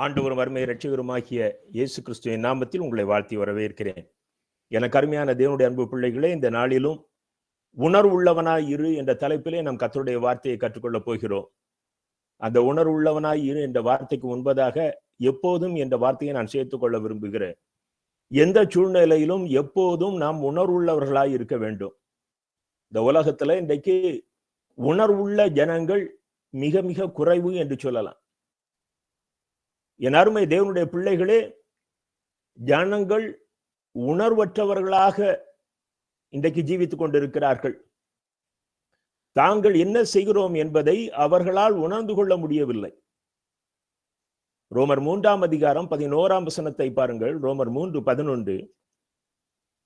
ஆண்டவரும் அருமை இரட்சகருமாகிய இயேசு கிறிஸ்துவின் நாமத்தில் உங்களை வாழ்த்தி வரவேற்கிறேன். எனக்கு அருமையான தேவனுடைய அன்பு பிள்ளைகளே, இந்த நாளிலும் உணர்வுள்ளவனாய் இரு என்ற தலைப்பிலே நாம் கர்த்தருடைய வார்த்தையை கற்றுக்கொள்ளப் போகிறோம். அந்த உணர்வுள்ளவனாய் இரு என்ற வார்த்தைக்கு முன்பதாக எப்போதும் என்ற வார்த்தையை நான் சேர்த்துக் கொள்ள விரும்புகிறேன். எந்த சூழ்நிலையிலும் எப்போதும் நாம் உணர்வுள்ளவர்களாய் இருக்க வேண்டும். இந்த உலகத்துல இன்றைக்கு உணர்வுள்ள ஜனங்கள் மிக மிக குறைவு என்று சொல்லலாம். என் அருமை தேவனுடைய பிள்ளைகளே, ஜனங்கள் உணர்வற்றவர்களாக இன்றைக்கு ஜீவித்துக் கொண்டிருக்கிறார்கள். தாங்கள் என்ன செய்கிறோம் என்பதை அவர்களால் உணர்ந்து கொள்ள முடியவில்லை. ரோமர் 3ஆம் அதிகாரம் 11ஆம் வசனத்தை பாருங்கள். ரோமர் 3:11.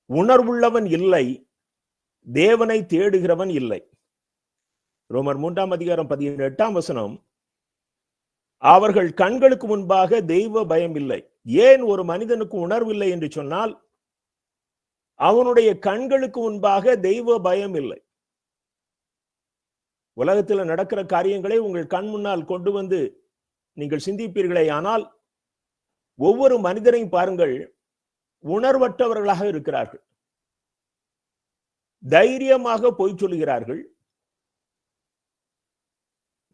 உணர்வுள்ளவன் இல்லை, தேவனை தேடுகிறவன் இல்லை. ரோமர் 3ஆம் அதிகாரம் 18ஆம் வசனம், அவர்கள் கண்களுக்கு முன்பாக தெய்வ பயம் இல்லை. ஏன் ஒரு மனிதனுக்கு உணர்வில்லை என்று சொன்னால், அவனுடைய கண்களுக்கு முன்பாக தெய்வ பயம் இல்லை. உலகத்தில் நடக்கிற காரியங்களை உங்கள் கண் முன்னால் கொண்டு வந்து நீங்கள் சிந்திப்பீர்களே, ஆனால் ஒவ்வொரு மனிதரையும் பாருங்கள், உணர்வற்றவர்களாக இருக்கிறார்கள். தைரியமாக பொய் சொல்கிறார்கள்.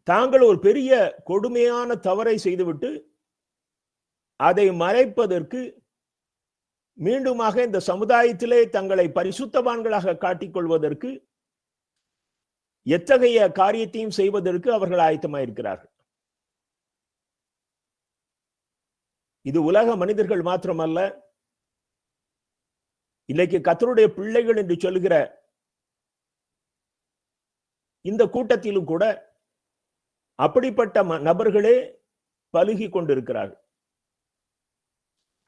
தாங்கள் ஒரு பெரிய கொடுமையான தவறை செய்துவிட்டு அதை மறைப்பதற்கு மீண்டுமாக இந்த சமுதாயத்திலே தங்களை பரிசுத்தவான்களாக காட்டிக்கொள்வதற்கு எத்தகைய காரியத்தையும் செய்வதற்கு அவர்கள் ஆயத்தமாயிருக்கிறார்கள். இது உலக மனிதர்கள் மாத்திரமல்ல, இன்னைக்கு கர்த்தருடைய பிள்ளைகள் என்று சொல்லுகிற இந்த கூட்டத்திலும் கூட அப்படிப்பட்ட நபர்களே பலுகி கொண்டிருக்கிறார்கள்.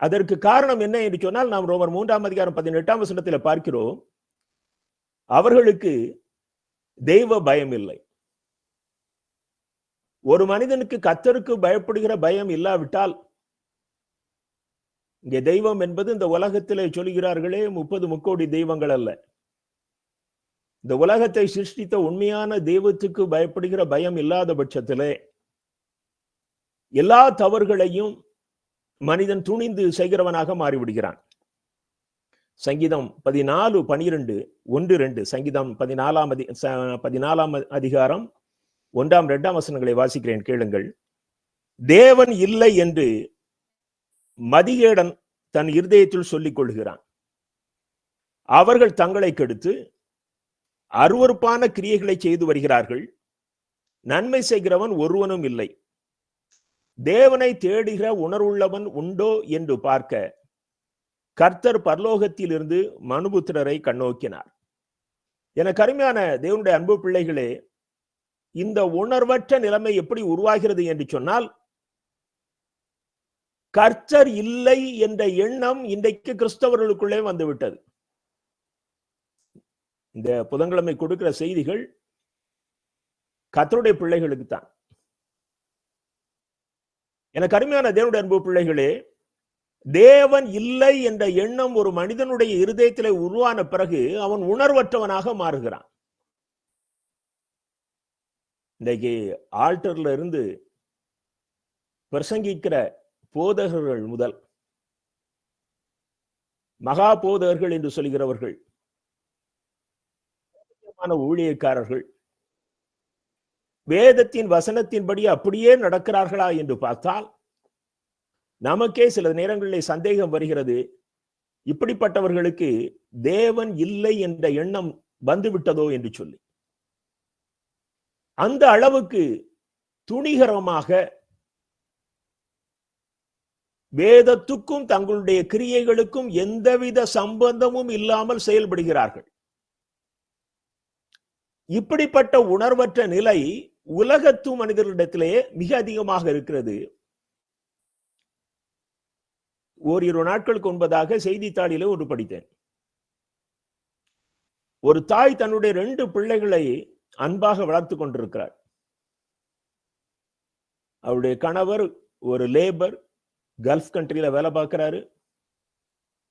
அதற்கு காரணம் என்ன என்று சொன்னால், நாம் ரோமர் 3ஆம் அதிகாரம் 18ஆம் வசனத்தில் பார்க்கிறோம், அவர்களுக்கு தெய்வ பயம் இல்லை. ஒரு மனிதனுக்கு கர்த்தருக்கு பயப்படுகிற பயம் இல்லாவிட்டால், இங்கே தெய்வம் என்பது இந்த உலகத்திலே சொல்கிறார்களே 30 முக்கோடி தெய்வங்கள் அல்ல. இந்த உலகத்தை சிருஷ்டித்த உண்மையான தெய்வத்துக்கு பயப்படுகிற பயம் இல்லாத பட்சத்திலே எல்லா தவறுகளையும் மனிதன் துணிந்து செய்கிறவனாக மாறிவிடுகிறான். சங்கீதம் 14:12, 1-2. சங்கீதம் 14ஆம் அதிகாரம் 1-2 வசனங்களை வாசிக்கிறேன், கேளுங்கள். தேவன் இல்லை என்று மதிகேடன் தன் இருதயத்தில் சொல்லிக் கொள்கிறான். அவர்கள் தங்களை கெடுத்து அருவருப்பான கிரியைகளை செய்து வருகிறார்கள். நன்மை செய்கிறவன் ஒருவனும் இல்லை. தேவனை தேடுகிற உணர்வுள்ளவன் உண்டோ என்று பார்க்க கர்த்தர் பரலோகத்தில் இருந்து மனுபுத்திரரை கண்ணோக்கினார். என கருமையான தேவனுடைய அன்பு பிள்ளைகளே, இந்த உணர்வற்ற நிலைமை எப்படி உருவாகிறது என்று சொன்னால், கர்த்தர் இல்லை என்ற எண்ணம் இன்றைக்கு கிறிஸ்தவர்களுக்குள்ளே வந்துவிட்டது. இந்த புதன்கிழமை கொடுக்கிற செய்திகள் கர்த்தருடைய பிள்ளைகளுக்கு தான். எனக்கு அருமையான தேவனுடைய அன்பு பிள்ளைகளே, தேவன் இல்லை என்ற எண்ணம் ஒரு மனிதனுடைய இருதயத்திலே உருவான பிறகு அவன் உணர்வற்றவனாக மாறுகிறான். இன்றைக்கு ஆல்டர்ல இருந்து பிரசங்கிக்கிற போதகர்கள் முதல் மகா போதகர்கள் என்று சொல்கிறவர்கள், ஊழியக்காரர்கள் வேதத்தின் வசனத்தின்படி அப்படியே நடக்கிறார்களா என்று பார்த்தால் நமக்கே சில நேரங்களிலே சந்தேகம் வருகிறது. இப்படிப்பட்டவர்களுக்கு தேவன் இல்லை என்ற எண்ணம் வந்துவிட்டதோ என்று சொல்லி, அந்த அளவுக்கு துணிகரமாக வேதத்துக்கும் தங்களுடைய கிரியைகளுக்கும் எந்தவித சம்பந்தமும் இல்லாமல் செயல்படுகிறார்கள். இப்படிப்பட்ட உணர்வற்ற நிலை உலகத்து மனிதர்களிடத்திலே மிக அதிகமாக இருக்கிறது. ஓரிரு நாட்களுக்கு முன்பதாக செய்தித்தாளிலே ஒன்று படித்தேன். ஒரு தாய் தன்னுடைய 2 பிள்ளைகளை அன்பாக வளர்த்து கொண்டிருக்கிறார். அவருடைய கணவர் ஒரு லேபர், கல்ஃப் கண்ட்ரியில வேலை பார்க்கிறாரு.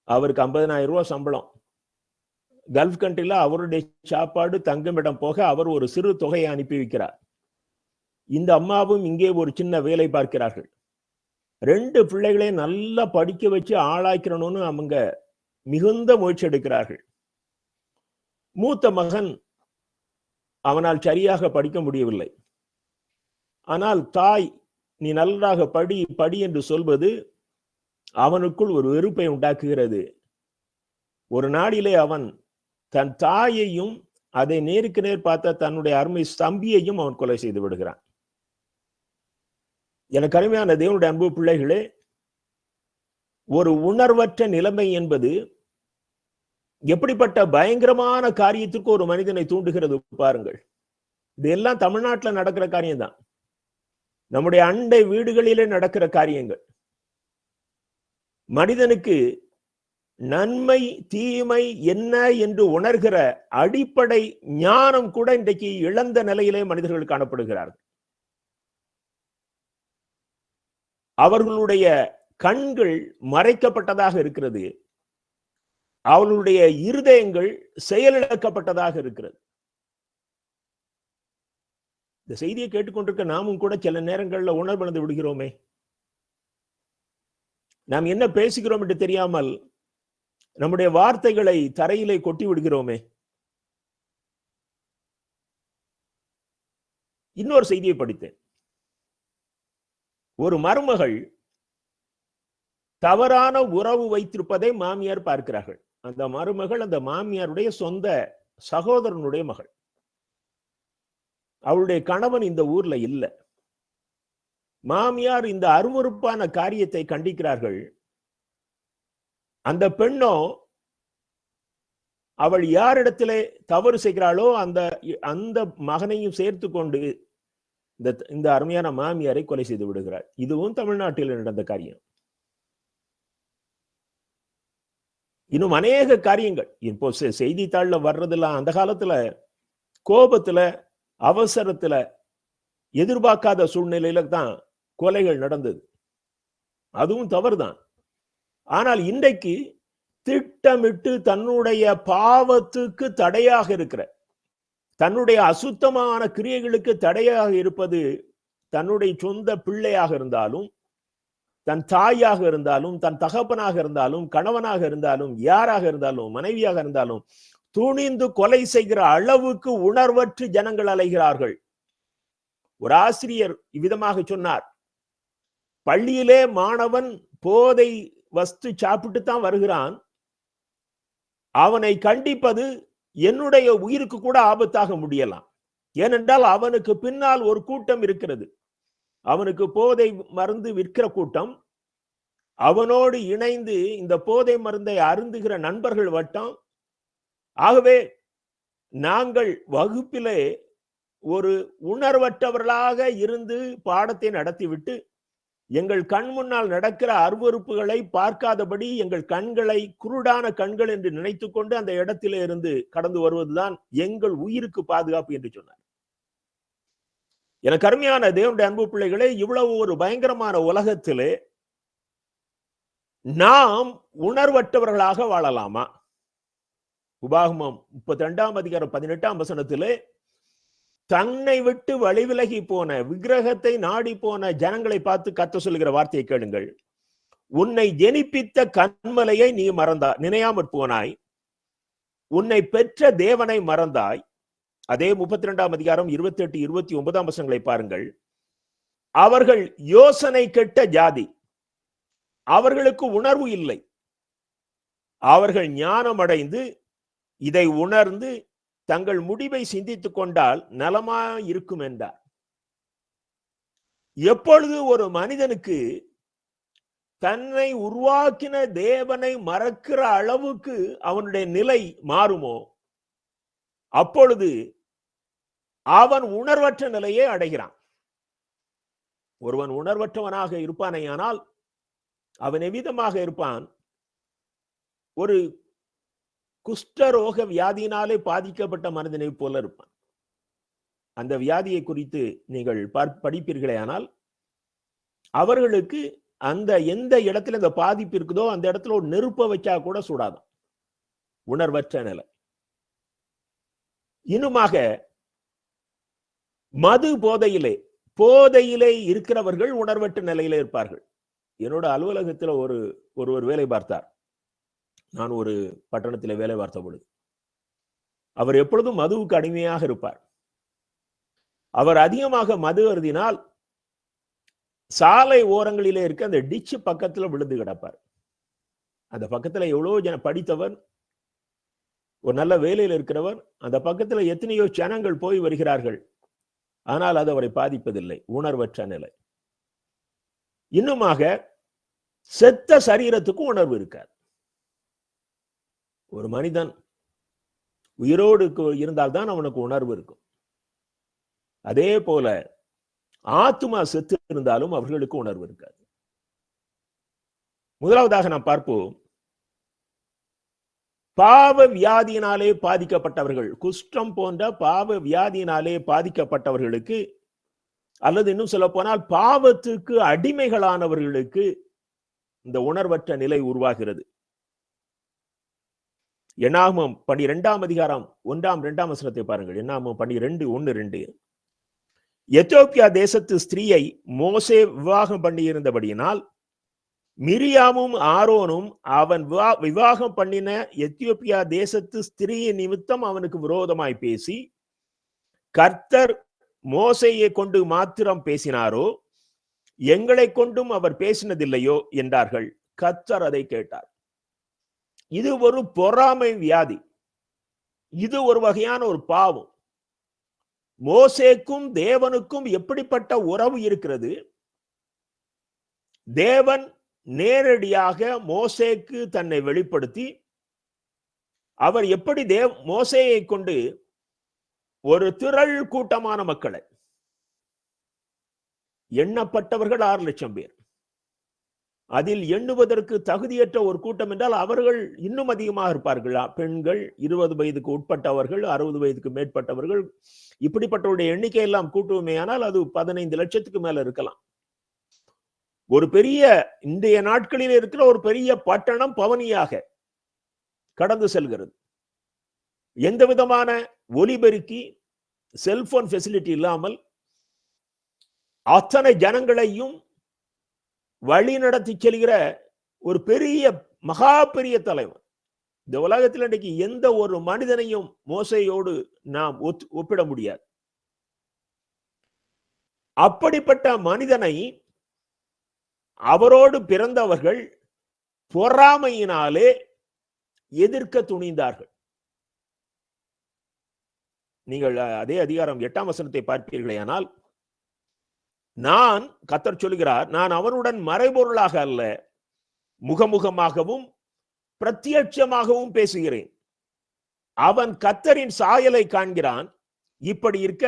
அவருக்கு 50,000 ரூபாய் சம்பளம். கல்ஃப் கண்ட்ரியில அவருடைய சாப்பாடு தங்குமிடம் போக அவர் ஒரு சிறு தொகையை அனுப்பி வைக்கிறார். இந்த அம்மாவும் இங்கே ஒரு சின்ன வேலை பார்க்கிறார்கள். 2 பிள்ளைகளையும் நல்லா படிக்க வச்சு ஆளாக்கிறணும்னு அவங்க மிகுந்த முயற்சி எடுக்கிறார்கள். மூத்த மகன் அவனால் சரியாக படிக்க முடியவில்லை. ஆனால் தாய், நீ நன்றாக படி படி என்று சொல்வது அவனுக்குள் ஒரு வெறுப்பை உண்டாக்குகிறது. ஒரு நாளிலே அவன் தன் தாயையும் அதை நேருக்கு நேர் பார்த்த தன்னுடைய அருமை தம்பியையும் அவன் கொலை செய்து விடுகிறான். எனக்கு அருமையான தேவனுடைய அன்பு பிள்ளைகளே, ஒரு உணர்வற்ற நிலைமை என்பது எப்படிப்பட்ட பயங்கரமான காரியத்திற்கு ஒரு மனிதனை தூண்டுகிறது பாருங்கள். இதெல்லாம் தமிழ்நாட்டில் நடக்கிற காரியம் தான். நம்முடைய அண்டை வீடுகளிலே நடக்கிற காரியங்கள். மனிதனுக்கு நன்மை தீமை என்ன என்று உணர்கிற அடிப்படை ஞானம் கூட இன்றைக்கு இழந்த நிலையிலே மனிதர்கள் காணப்படுகிறார்கள். அவர்களுடைய கண்கள் மறைக்கப்பட்டதாக இருக்கிறது. அவர்களுடைய இருதயங்கள் செயலிழக்கப்பட்டதாக இருக்கிறது. இந்த செய்தியை கேட்டுக்கொண்டிருக்க நாமும் கூட சில நேரங்களில் உணர்வடைந்து விடுகிறோமே. நாம் என்ன பேசுகிறோம் என்று தெரியாமல் நம்முடைய வார்த்தைகளை தரையிலே கொட்டி விடுகிறோமே. இன்னொரு செய்தியை படித்தேன். ஒரு மருமகள் தவறான உறவு வைத்திருப்பதை மாமியார் பார்க்கிறார்கள். அந்த மருமகள் அந்த மாமியாருடைய சொந்த சகோதரனுடைய மகள். அவளுடைய கணவன் இந்த ஊர்ல இல்ல. மாமியார் இந்த அருவருப்பான காரியத்தை கண்டிக்கிறார்கள். அந்த பெண்ணோ அவள் யாரிடத்திலே தவறு செய்கிறாளோ அந்த அந்த மகனையும் சேர்த்து கொண்டு இந்த அருமையான மாமியாரை கொலை செய்து விடுகிறாள். இதுவும் தமிழ்நாட்டில் நடந்த காரியம். இன்னும் அநேக காரியங்கள் இப்போ செய்தித்தாள்ல வர்றதெல்லாம் அந்த காலத்துல கோபத்துல அவசரத்துல எதிர்பார்க்காத சூழ்நிலையில தான் கொலைகள் நடந்தது. அதுவும் தவறுதான். ஆனால் இன்றைக்கு திட்டமிட்டு தன்னுடைய பாவத்துக்கு தடையாக இருக்கிற, தன்னுடைய அசுத்தமான கிரியைகளுக்கு தடையாக இருப்பது தன்னுடைய சொந்த பிள்ளையாக இருந்தாலும், தன் தாயாக இருந்தாலும், தன் தகப்பனாக இருந்தாலும், கணவனாக இருந்தாலும், யாராக இருந்தாலும், மனைவியாக இருந்தாலும் துணிந்து கொலை செய்கிற அளவுக்கு உணர்வற்று ஜனங்கள் அலைகிறார்கள். ஒரு ஆசிரியர் இவ்விதமாக சொன்னார், பள்ளியிலே மாணவன் போதை வஸ்து சாப்பிட்டு தான் வருகிறான், அவனை கண்டிப்பது என்னுடைய உயிருக்கு கூட ஆபத்தாக முடியலாம். ஏனென்றால் அவனுக்கு பின்னால் ஒரு கூட்டம் இருக்கிறது. அவனுக்கு போதை மருந்து விற்கிற கூட்டம், அவனோடு இணைந்து இந்த போதை மருந்தை அருந்துகிற நண்பர்கள் வட்டம். ஆகவே நாங்கள் வகுப்பிலே ஒரு உணர்வற்றவர்களாக இருந்து பாடத்தை நடத்திவிட்டு எங்கள் கண் முன்னால் நடக்கிற அருவருப்புகளை பார்க்காதபடி எங்கள் கண்களை குருடான கண்கள் என்று நினைத்துக் கொண்டு அந்த இடத்திலே இருந்து கடந்து வருவதுதான் எங்கள் உயிருக்கு பாதுகாப்பு என்று சொன்னார். எனக்கு அருமையான தேவனுடைய அன்பு பிள்ளைகளே, இவ்வளவு ஒரு பயங்கரமான உலகத்திலே நாம் உணர்வற்றவர்களாக வாழலாமா? உபாகமம் 32:18 தன்னை விட்டு வழிவிலகி போன, விக்கிரகத்தை நாடி போன ஜனங்களை பார்த்து கர்த்தர் சொல்லுகிற வார்த்தையை கேளுங்கள். உன்னை ஜெனிப்பித்த கன்மலையை நீ நினையாமற் போனாய், உன்னை பெற்ற தேவனை மறந்தாய். அதே 32:28-29 பாருங்கள். அவர்கள் யோசனை கெட்ட ஜாதி, அவர்களுக்கு உணர்வு இல்லை. அவர்கள் ஞானம் அடைந்து இதை உணர்ந்து தங்கள் முடிவை சிந்தித்துக் கொண்டால் நலமாய் இருக்கும் என்றார். எப்பொழுது ஒரு மனிதனுக்கு தன்னை உருவாக்கின தேவனை மறக்கிற அளவுக்கு அவனுடைய நிலை மாறுமோ, அப்பொழுது அவன் உணர்வற்ற நிலையை அடைகிறான். ஒருவன் உணர்வற்றவனாக இருப்பானேயானால் அவன் எவ்விதமாக இருப்பான்? ஒரு குஷ்டரோக வியாதியினாலே பாதிக்கப்பட்ட மனிதனை போல இருப்பான். அந்த வியாதியை குறித்து நீங்கள் படிப்பீர்களே ஆனால் அவர்களுக்கு அந்த எந்த இடத்துல இந்த பாதிப்பு இருக்குதோ அந்த இடத்துல ஒரு நெருப்பை வச்சா கூட சுடாதான். உணர்வற்ற நிலை. இன்னுமாக மது போதையிலே இருக்கிறவர்கள் உணர்வற்ற நிலையில இருப்பார்கள். என்னோட அலுவலகத்தில் ஒருவர் வேலை பார்த்தார். நான் ஒரு பட்டணத்தில் வேலை பார்த்த பொழுது அவர் எப்பொழுதும் மதுவுக்கு அடிமையாக இருப்பார். அவர் அதிகமாக மது அருந்தினால் சாலை ஓரங்களிலே இருக்க அந்த டிச்சு பக்கத்துல விழுந்து கிடப்பார். அந்த பக்கத்துல எவ்வளவு படித்தவர், ஒரு நல்ல வேலையில் இருக்கிறவர், அந்த பக்கத்துல எத்தனையோ ஜனங்கள் போய் வருகிறார்கள். ஆனால் அது அவரை பாதிப்பதில்லை. உணர்வற்ற நிலை. இன்னுமாக செத்த சரீரத்துக்கும் உணர்வு இருக்காது. ஒரு மனிதன் உயிரோடு இருந்தால்தான் அவனுக்கு உணர்வு இருக்கும். அதே போல ஆத்துமா செத்து இருந்தாலும் அவர்களுக்கு உணர்வு இருக்காது. முதலாவதாக நாம் பார்ப்போம், பாவ வியாதியினாலே பாதிக்கப்பட்டவர்கள், குஷ்டம் போன்ற பாவ வியாதியினாலே பாதிக்கப்பட்டவர்களுக்கு, அல்லது இன்னும் சொல்ல போனால் பாவத்துக்கு அடிமைகளானவர்களுக்கு இந்த உணர்வற்ற நிலை உருவாகிறது. என்னாகமம் 12ஆம் அதிகாரம் 1-2 வசனத்தை பாருங்கள். என்னாகமம் 12:1-2. எத்தியோப்பியா தேசத்து ஸ்திரீயை மோசே விவாகம் பண்ணியிருந்தபடியினால் மிரியாமும் ஆரோனும் அவன் விவாகம் பண்ணின எத்தியோப்பியா தேசத்து ஸ்திரீயின் நிமித்தம் அவனுக்கு விரோதமாய் பேசி, கர்த்தர் மோசையை கொண்டு மாத்திரம் பேசினாரோ, எங்களை கொண்டும் அவர் பேசினதில்லையோ என்றார்கள். கர்த்தர் அதை கேட்டார். இது ஒரு பொறாமை வியாதி. இது ஒரு வகையான ஒரு பாவம். மோசேக்கும் தேவனுக்கும் எப்படிப்பட்ட உறவு இருக்கிறது? தேவன் நேரடியாக மோசேக்கு தன்னை வெளிப்படுத்தி, அவர் எப்படி மோசேயை கொண்டு ஒரு திரள் கூட்டமான மக்களை, எண்ணப்பட்டவர்கள் 6 லட்சம் பேர், அதில் எண்ணுவதற்கு தகுதியற்ற ஒரு கூட்டம் என்றால் அவர்கள் இன்னும் அதிகமாக இருப்பார்கள். பெண்கள், 20 வயதுக்கு உட்பட்டவர்கள், 60 வயதுக்கு மேற்பட்டவர்கள், இப்படிப்பட்டவருடைய எண்ணிக்கை எல்லாம் கூட்டுவமையானால் அது 15 லட்சத்துக்கு மேல இருக்கலாம். ஒரு பெரிய, இன்றைய நாட்களில் இருக்கிற ஒரு பெரிய பட்டணம் பவனியாக கடந்து செல்கிறது. எந்த விதமான ஒலிபெருக்கி, செல்போன் ஃபெசிலிட்டி இல்லாமல் அத்தனை ஜனங்களையும் வழி நடத்தி செல்கிற ஒரு பெரிய, மகா பெரிய தலைவன். இந்த உலகத்தில் இன்றைக்கு எந்த ஒரு மனிதனையும் மோசையோடு நாம் ஒப்பிட முடியாது. அப்படிப்பட்ட மனிதனை அவரோடு பிறந்தவர்கள் பொறாமையினாலே எதிர்க்க துணிந்தார்கள். நீங்கள் அதே அதிகாரம் 8ஆம் வசனத்தை பார்ப்பீர்களேயானால், நான், கர்த்தர் சொல்கிறார், நான் அவனுடன் மறைபொருளாக அல்ல, முகமுகமாகவும் பிரத்யட்சமாகவும் பேசுகிறேன். அவன் கர்த்தரின் சாயலை காண்கிறான். இப்படி இருக்க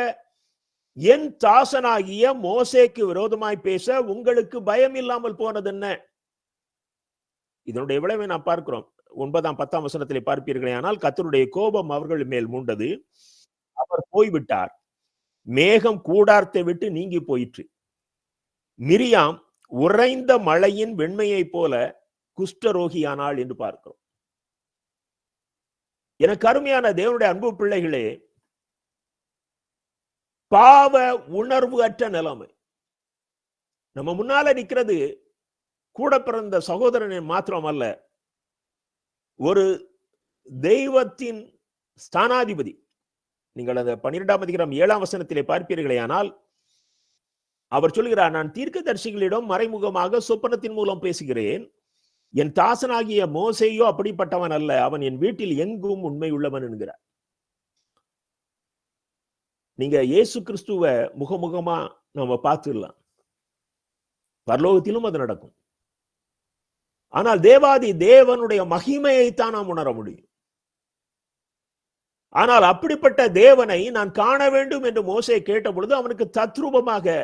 என் தாசனாகிய மோசேக்கு விரோதமாய் பேச உங்களுக்கு பயம் இல்லாமல் போனது என்ன? இதனுடைய விளைவை நாம் பார்க்கிறோம். 9ஆம் 10ஆம் வசனத்திலே பார்ப்பீர்களே, ஆனால் கர்த்தருடைய கோபம் அவர்கள் மேல் மூண்டது. அவர் போய்விட்டார். மேகம் கூடாரத்தை விட்டு நீங்கி போயிற்று. மிரியாம் உறைந்த மழையின் வெண்மையை போல குஷ்டரோகியானாள் என்று பார்க்கிறோம். எனக்கு அருமையான தேவனுடைய அன்பு பிள்ளைகளே, பாவ உணர்வு அற்ற நிலைமை. நம்ம முன்னால நிற்கிறது கூட பிறந்த சகோதரனை மாத்திரம் அல்ல, ஒரு தெய்வத்தின் ஸ்தானாதிபதி. நீங்கள் அந்த 12ஆம் அதிகாரம் 7ஆம் வசனத்திலே பார்ப்பீர்களேயானால், அவர் சொல்கிறார், நான் தீர்க்கதரிசிகளிடம் மறைமுகமாக சொப்பனத்தின் மூலம் பேசுகிறேன். என் தாசனாகிய மோசேயோ அப்படிப்பட்டவன் அல்ல, அவன் என் வீட்டில் எங்கும் உண்மை உள்ளவன் என்கிறார். நீங்க இயேசு கிறிஸ்துவ முகமுகமா நம்ம பார்த்துடலாம், பரலோகத்திலும் அது நடக்கும். ஆனால் தேவாதி தேவனுடைய மகிமையைத்தான் நாம் உணர முடியும். ஆனால் அப்படிப்பட்ட தேவனை நான் காண வேண்டும் என்று மோசே கேட்ட பொழுது அவனுக்கு தத்ரூபமாக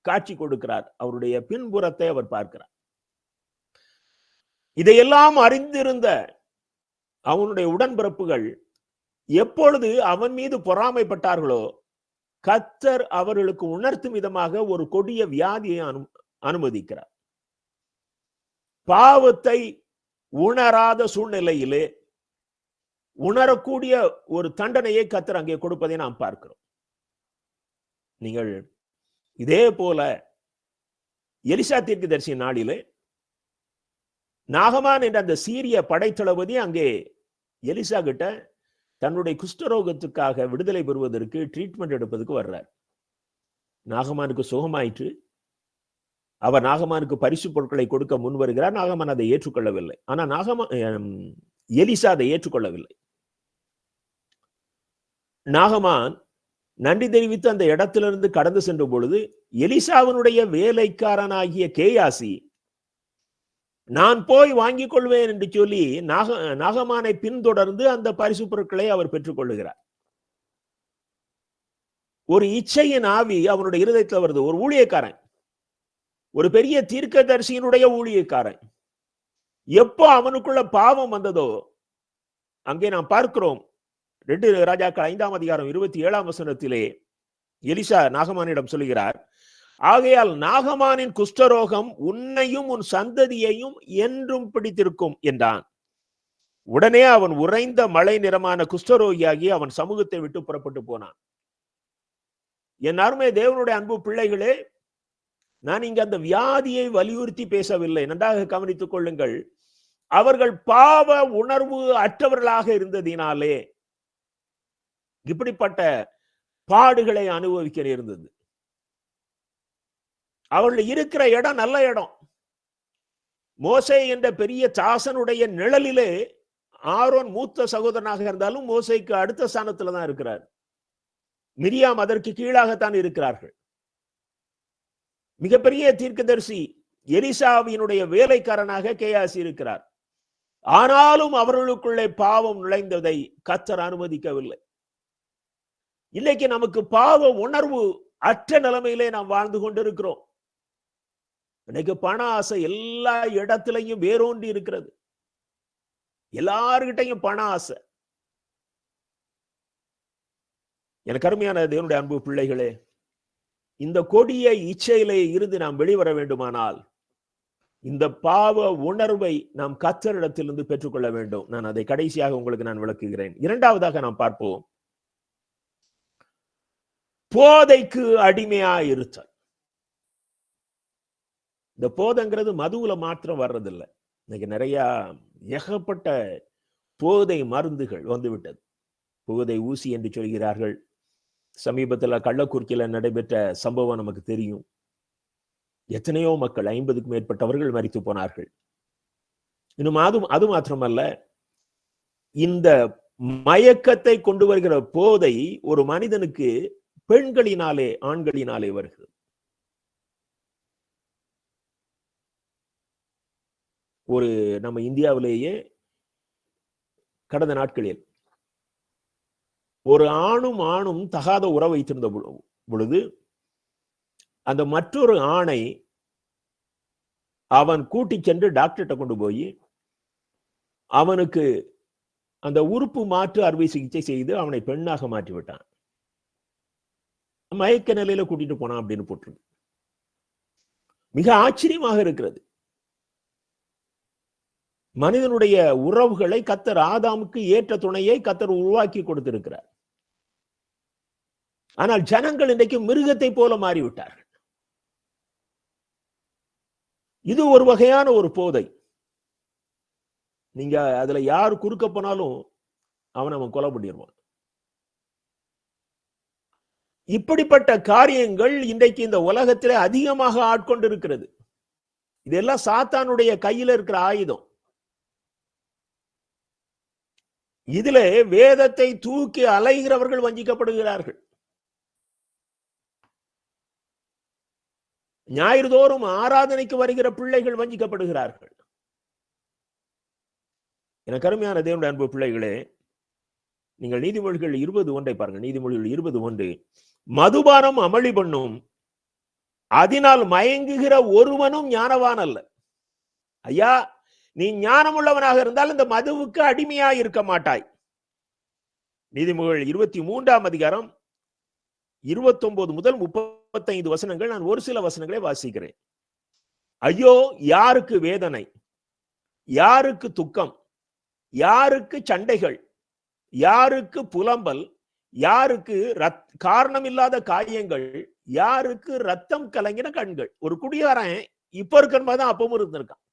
காட்சி கொடுக்கிறார். அவருடைய பின்புறத்தை அவர் பார்க்கிறார். இதையெல்லாம் அறிந்திருந்த அவனுடைய உடன்பிறப்புகள் எப்பொழுது அவன் மீது பொறாமைப்பட்டார்களோ, கர்த்தர் அவர்களுக்கு உணர்த்தும் விதமாக ஒரு கொடிய வியாதியை அனுமதிக்கிறார். பாவத்தை உணராத சூழ்நிலையிலே உணரக்கூடிய ஒரு தண்டனையை கர்த்தர் அங்கே கொடுப்பதை நாம் பார்க்கிறோம். நீங்கள் இதே போல எலிசா தீர்க்கதரிசி நாளிலே நாகமான் என்ற அந்த சீரிய படைத்தளபதி அங்கே எலிசா கிட்ட தன்னுடைய குஷ்டரோகத்துக்காக விடுதலை பெறுவதற்கு ட்ரீட்மெண்ட் எடுப்பதற்கு வர்றார். நாகமானுக்கு சுகமாயிற்று. அவர் நாகமானுக்கு பரிசு பொருட்களை கொடுக்க முன் வருகிறார். நாகமான் அதை ஏற்றுக்கொள்ளவில்லை. ஆனா எலிசா அதை ஏற்றுக்கொள்ளவில்லை. நாகமான் நன்றி தெரிவித்து அந்த இடத்திலிருந்து கடந்து சென்ற பொழுது எலிசாவினுடைய வேலைக்காரனாகிய கேயாசி நான் போய் வாங்கிக் கொள்வேன் என்று சொல்லி நாகமானை பின்தொடர்ந்து அந்த பரிசு பொருட்களை அவர் பெற்றுக் கொள்ளுகிறார். ஒரு இச்சையின் ஆவி அவனுடைய இருதயத்தில் வருது. ஒரு ஊழியக்காரன், ஒரு பெரிய தீர்க்கதரிசியினுடைய ஊழியக்காரன், எப்போ அவனுக்குள்ள பாவம் வந்ததோ அங்கே நாம் பார்க்கிறோம் 2 ராஜாக்கள் 5ஆம் அதிகாரம் 27ஆம் வசனத்திலே எலிசா நாகமானிடம் சொல்லுகிறார், ஆகையால் நாகமானின் குஷ்டரோகம் உன்னையும் உன் சந்ததியையும் என்றும் பிடித்திருக்கும் என்றான். உடனே அவன் உறைந்த மழை நிறமான குஷ்டரோகியாகி அவன் சமூகத்தை விட்டு புறப்பட்டு போனான். என் அருமை தேவனுடைய அன்பு பிள்ளைகளே, நான் இங்க அந்த வியாதியை வலியுறுத்தி பேசவில்லை. நன்றாக கவனித்துக் கொள்ளுங்கள். அவர்கள் பாவ உணர்வு அற்றவர்களாக இருந்ததினாலே இப்படிப்பட்ட பாடுகளை அனுபவிக்க இருந்தது. அவர்கள் இருக்கிற இடம் நல்ல இடம். மோசே என்ற பெரிய தாசனுடைய நிழலிலே ஆரோன் மூத்த சகோதரனாக இருந்தாலும் மோசேக்கு அடுத்த ஸ்தானத்துல தான் இருக்கிறார். மிரியாம் அதற்கு கீழாகத்தான் இருக்கிறார்கள். மிகப்பெரிய தீர்க்கதரிசி எலிசாவினுடைய வேலைக்காரனாக கேயாசி இருக்கிறார். ஆனாலும் அவர்களுக்குள்ளே பாவம் நுழைந்ததை கர்த்தர் அனுமதிக்கவில்லை. இன்னைக்கு நமக்கு பாவ உணர்வு அற்ற நிலைமையிலே நாம் வாழ்ந்து கொண்டிருக்கிறோம். இன்னைக்கு பண ஆசை எல்லா இடத்திலையும் வேரூன்றி இருக்கிறது. எல்லார்கிட்டையும் பண ஆசை. எனக்கு அருமையான தேவனுடைய அன்பு பிள்ளைகளே, இந்த கொடிய இச்சையிலே இருந்து நாம் வெளிவர வேண்டுமானால் இந்த பாவ உணர்வை நாம் கர்த்தரிடத்திலிருந்து பெற்றுக்கொள்ள வேண்டும். நான் அதை கடைசியாக உங்களுக்கு நான் விளக்குகிறேன். இரண்டாவதாக நாம் பார்ப்போம், போதைக்கு அடிமையா இருத்தல். இந்த போதைங்கிறது மதுவுல மாத்திரம் வர்றதில்லை. இன்னைக்கு நிறைய ஏகப்பட்ட போதை மருந்துகள் வந்துவிட்டது. போதை ஊசி என்று சொல்கிறார்கள். சமீபத்தில் கள்ளக்குறிச்சியில நடைபெற்ற சம்பவம் நமக்கு தெரியும். எத்தனையோ மக்கள் 50க்கும் மேற்பட்டவர்கள் மரித்து போனார்கள். இன்னும் அது மாத்திரமல்ல, இந்த மயக்கத்தை கொண்டு வருகிற போதை ஒரு மனிதனுக்கு பெண்களினாலே ஆண்களினாலே வருகிறது. ஒரு நம்ம இந்தியாவிலேயே கடந்த நாட்களில் ஒரு ஆணும் தகாத உறவு வைத்திருந்த பொழுது அந்த மற்றொரு ஆணை அவன் கூட்டி சென்று டாக்டர்கிட்ட கொண்டு போய் அவனுக்கு அந்த உறுப்பு மாற்று அறுவை சிகிச்சை செய்து அவனை பெண்ணாக மாற்றி விட்டான். மயக்க நிலையில கூட்டிட்டு போனான் அப்படின்னு போட்டிருக்கு. மிக ஆச்சரியமாக இருக்கிறது. மனிதனுடைய உறவுகளை கர்த்தர் ஆதாமுக்கு ஏற்ற துணையை கர்த்தர் உருவாக்கி கொடுத்திருக்கிறார். ஆனால் ஜனங்கள் இன்றைக்கு மிருகத்தை போல மாறிவிட்டார்கள். இது ஒரு வகையான ஒரு போதை. நீங்க அதுல யாரு குறுக்க போனாலும் அவன் கொலை பண்ணிடுவான். இப்படிப்பட்ட காரியங்கள் இன்றைக்கு இந்த உலகத்திலே அதிகமாக ஆட்கொண்டிருக்கிறது. இதெல்லாம் சாத்தானுடைய கையில இருக்கிற ஆயுதம். இதுல வேதத்தை தூக்கி அலைகிறவர்கள் வஞ்சிக்கப்படுகிறார்கள். ஞாயிறு தோறும் ஆராதனைக்கு வருகிற பிள்ளைகள் வஞ்சிக்கப்படுகிறார்கள். எனக்கு அருமையான தேவனுடைய அன்பு பிள்ளைகளே, நீங்கள் நீதிமொழிகள் 20:1 பாருங்க. நீதிமொழிகள் 20:1, மதுபானம் அமளி பண்ணும், அதனால் மயங்குகிற ஒருவனும் ஞானவான் அல்ல. ஐயா, நீ ஞானம் உள்ளவனாக இருந்தால் இந்த மதுவுக்கு அடிமையா இருக்க மாட்டாய். நீதிமொழிகள் 23ஆம் அதிகாரம் 29 முதல் 35 வசனங்கள், நான் ஒரு சில வசனங்களை வாசிக்கிறேன். ஐயோ, யாருக்கு வேதனை, யாருக்கு துக்கம், யாருக்கு சண்டைகள், யாருக்கு புலம்பல், யாருக்கு காரணம் இல்லாத காயங்கள், யாருக்கு ரத்தம் கலங்கின கண்கள். ஒரு குடியாரன் இப்ப இருக்கிற மாதிரி தான் அப்பவும் இருந்திருக்கான்.